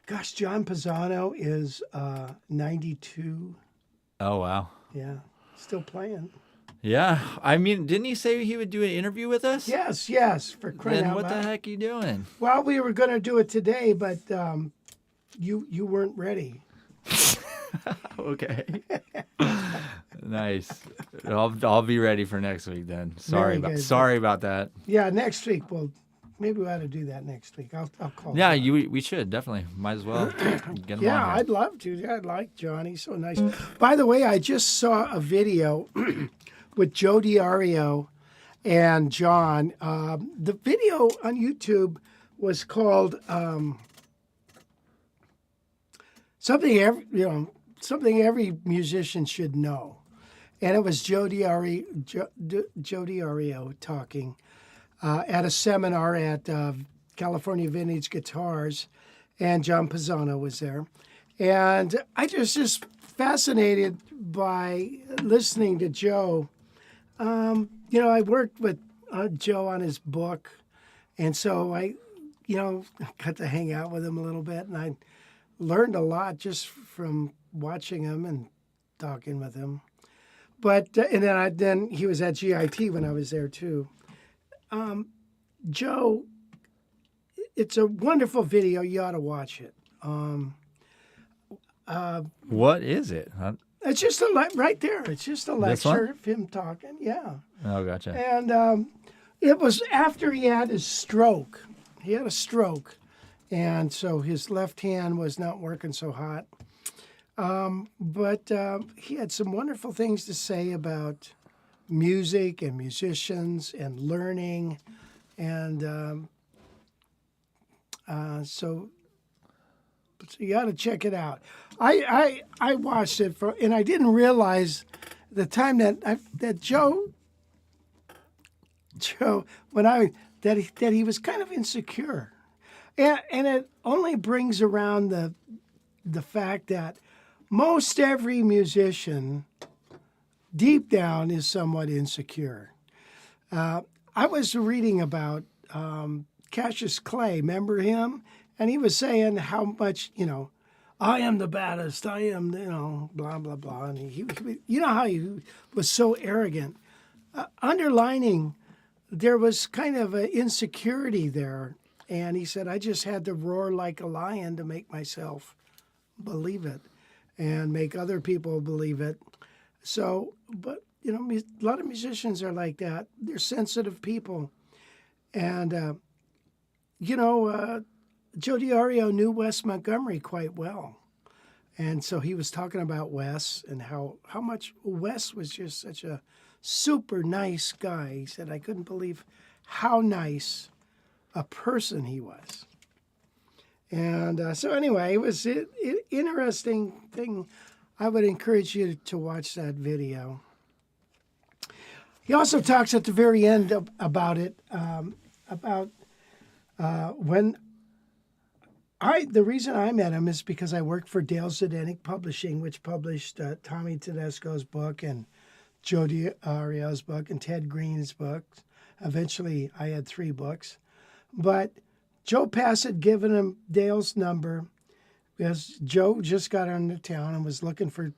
gosh, John Pisano is 92. Oh, wow. Yeah, still playing. Yeah. I mean, didn't he say he would do an interview with us? Yes, for crying Then out what loud. the heck are you doing? Well, we were going to do it today, but you weren't ready. Okay. Nice. I'll be ready for next week then. Sorry about that. Yeah, next week. Well, maybe we ought to do that next week. I'll call. Yeah, John. we should definitely. Might as well get him Yeah, on here. I'd love to. Yeah, I'd like John. He's so nice. By the way, I just saw a video with Joe DiArio and John. The video on YouTube was called something every musician should know, and it was Joe DiArio talking at a seminar at California Vintage Guitars, and John Pisano was there. And I was just fascinated by listening to Joe. I worked with Joe on his book, and so I got to hang out with him a little bit, and I learned a lot just from watching him and talking with him. But and then he was at GIT when I was there too. Joe, it's a wonderful video. You ought to watch it. What is it? It's just right there. It's just a lecture of him talking. Yeah. Oh, gotcha. And it was after he had his stroke. He had a stroke, and so his left hand was not working so hot. But he had some wonderful things to say about music and musicians and learning. And so you got to check it out. I watched it and I didn't realize the time that Joe that he was kind of insecure, and it only brings around the fact that most every musician deep down is somewhat insecure. I was reading about Cassius Clay, remember him? And he was saying how much, I am the baddest, I am, blah, blah, blah. And he how he was so arrogant. Underlining, there was kind of an insecurity there. And he said, I just had to roar like a lion to make myself believe it and make other people believe it. So, but, a lot of musicians are like that. They're sensitive people. And, Joe DiArio knew Wes Montgomery quite well. And so he was talking about Wes and how much Wes was just such a super nice guy. He said, I couldn't believe how nice a person he was. And so anyway, it was an interesting thing. I would encourage you to watch that video. He also talks at the very end about it, when the reason I met him is because I worked for Dale Zdenek Publishing, which published Tommy Tedesco's book and Joe DiArio's book and Ted Green's book. Eventually, I had 3 books. But Joe Pass had given him Dale's number because Joe just got into town and was looking for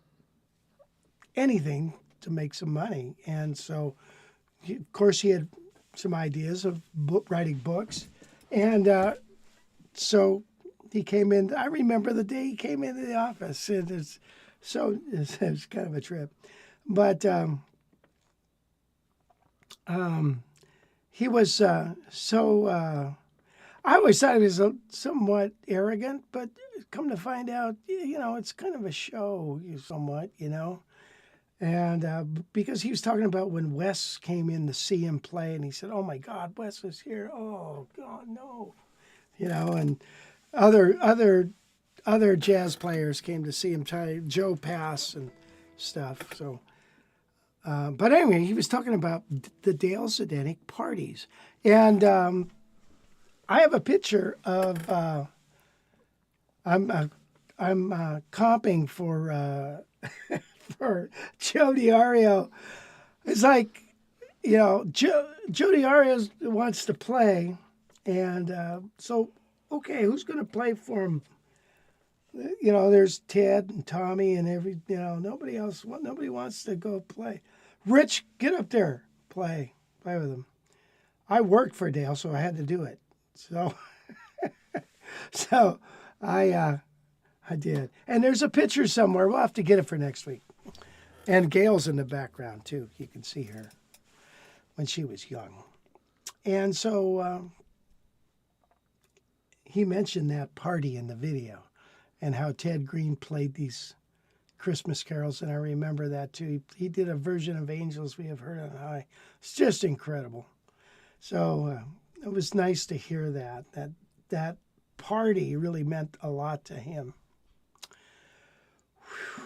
anything to make some money. And so, of course, he had some ideas of writing books. And so he came in. I remember the day he came into the office. So it's kind of a trip. But he was I always thought he was somewhat arrogant, but come to find out, it's kind of a show, somewhat, And because he was talking about when Wes came in to see him play, and he said, "Oh my God, Wes is here! Oh God, no!" And other jazz players came to see him try Joe Pass and stuff. So, but anyway, he was talking about the Dale Zdenek parties, and I have a picture of I'm comping for for Joe DiArio. It's like Joe DiArio wants to play, and so okay, who's going to play for him? There's Ted and Tommy and nobody else. Nobody wants to go play. Rich, get up there, play with him. I worked for Dale, so I had to do it. So, so I did. And there's a picture somewhere. We'll have to get it for next week. And Gail's in the background too. You can see her when she was young. And so he mentioned that party in the video and how Ted Green played these Christmas carols. And I remember that too. He did a version of Angels We Have Heard on High. It's just incredible. So it was nice to hear that party really meant a lot to him. Whew.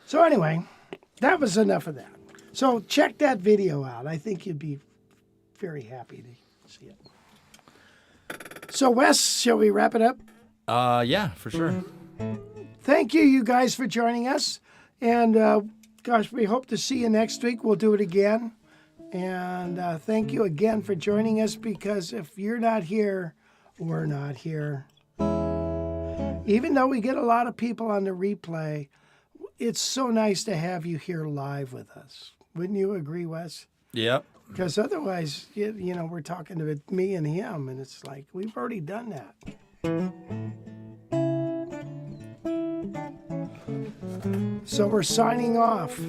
So anyway, that was enough of that. So check that video out. I think you'd be very happy to see it. So Wes, shall we wrap it up? Yeah, for sure. Thank you guys for joining us. And gosh, we hope to see you next week. We'll do it again. And thank you again for joining us, because if you're not here, we're not here. Even though we get a lot of people on the replay, it's so nice to have you here live with us. Wouldn't you agree, Wes? Yep. Because otherwise, we're talking to me and him, and it's like, we've already done that. So we're signing off.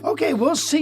Okay, we'll see.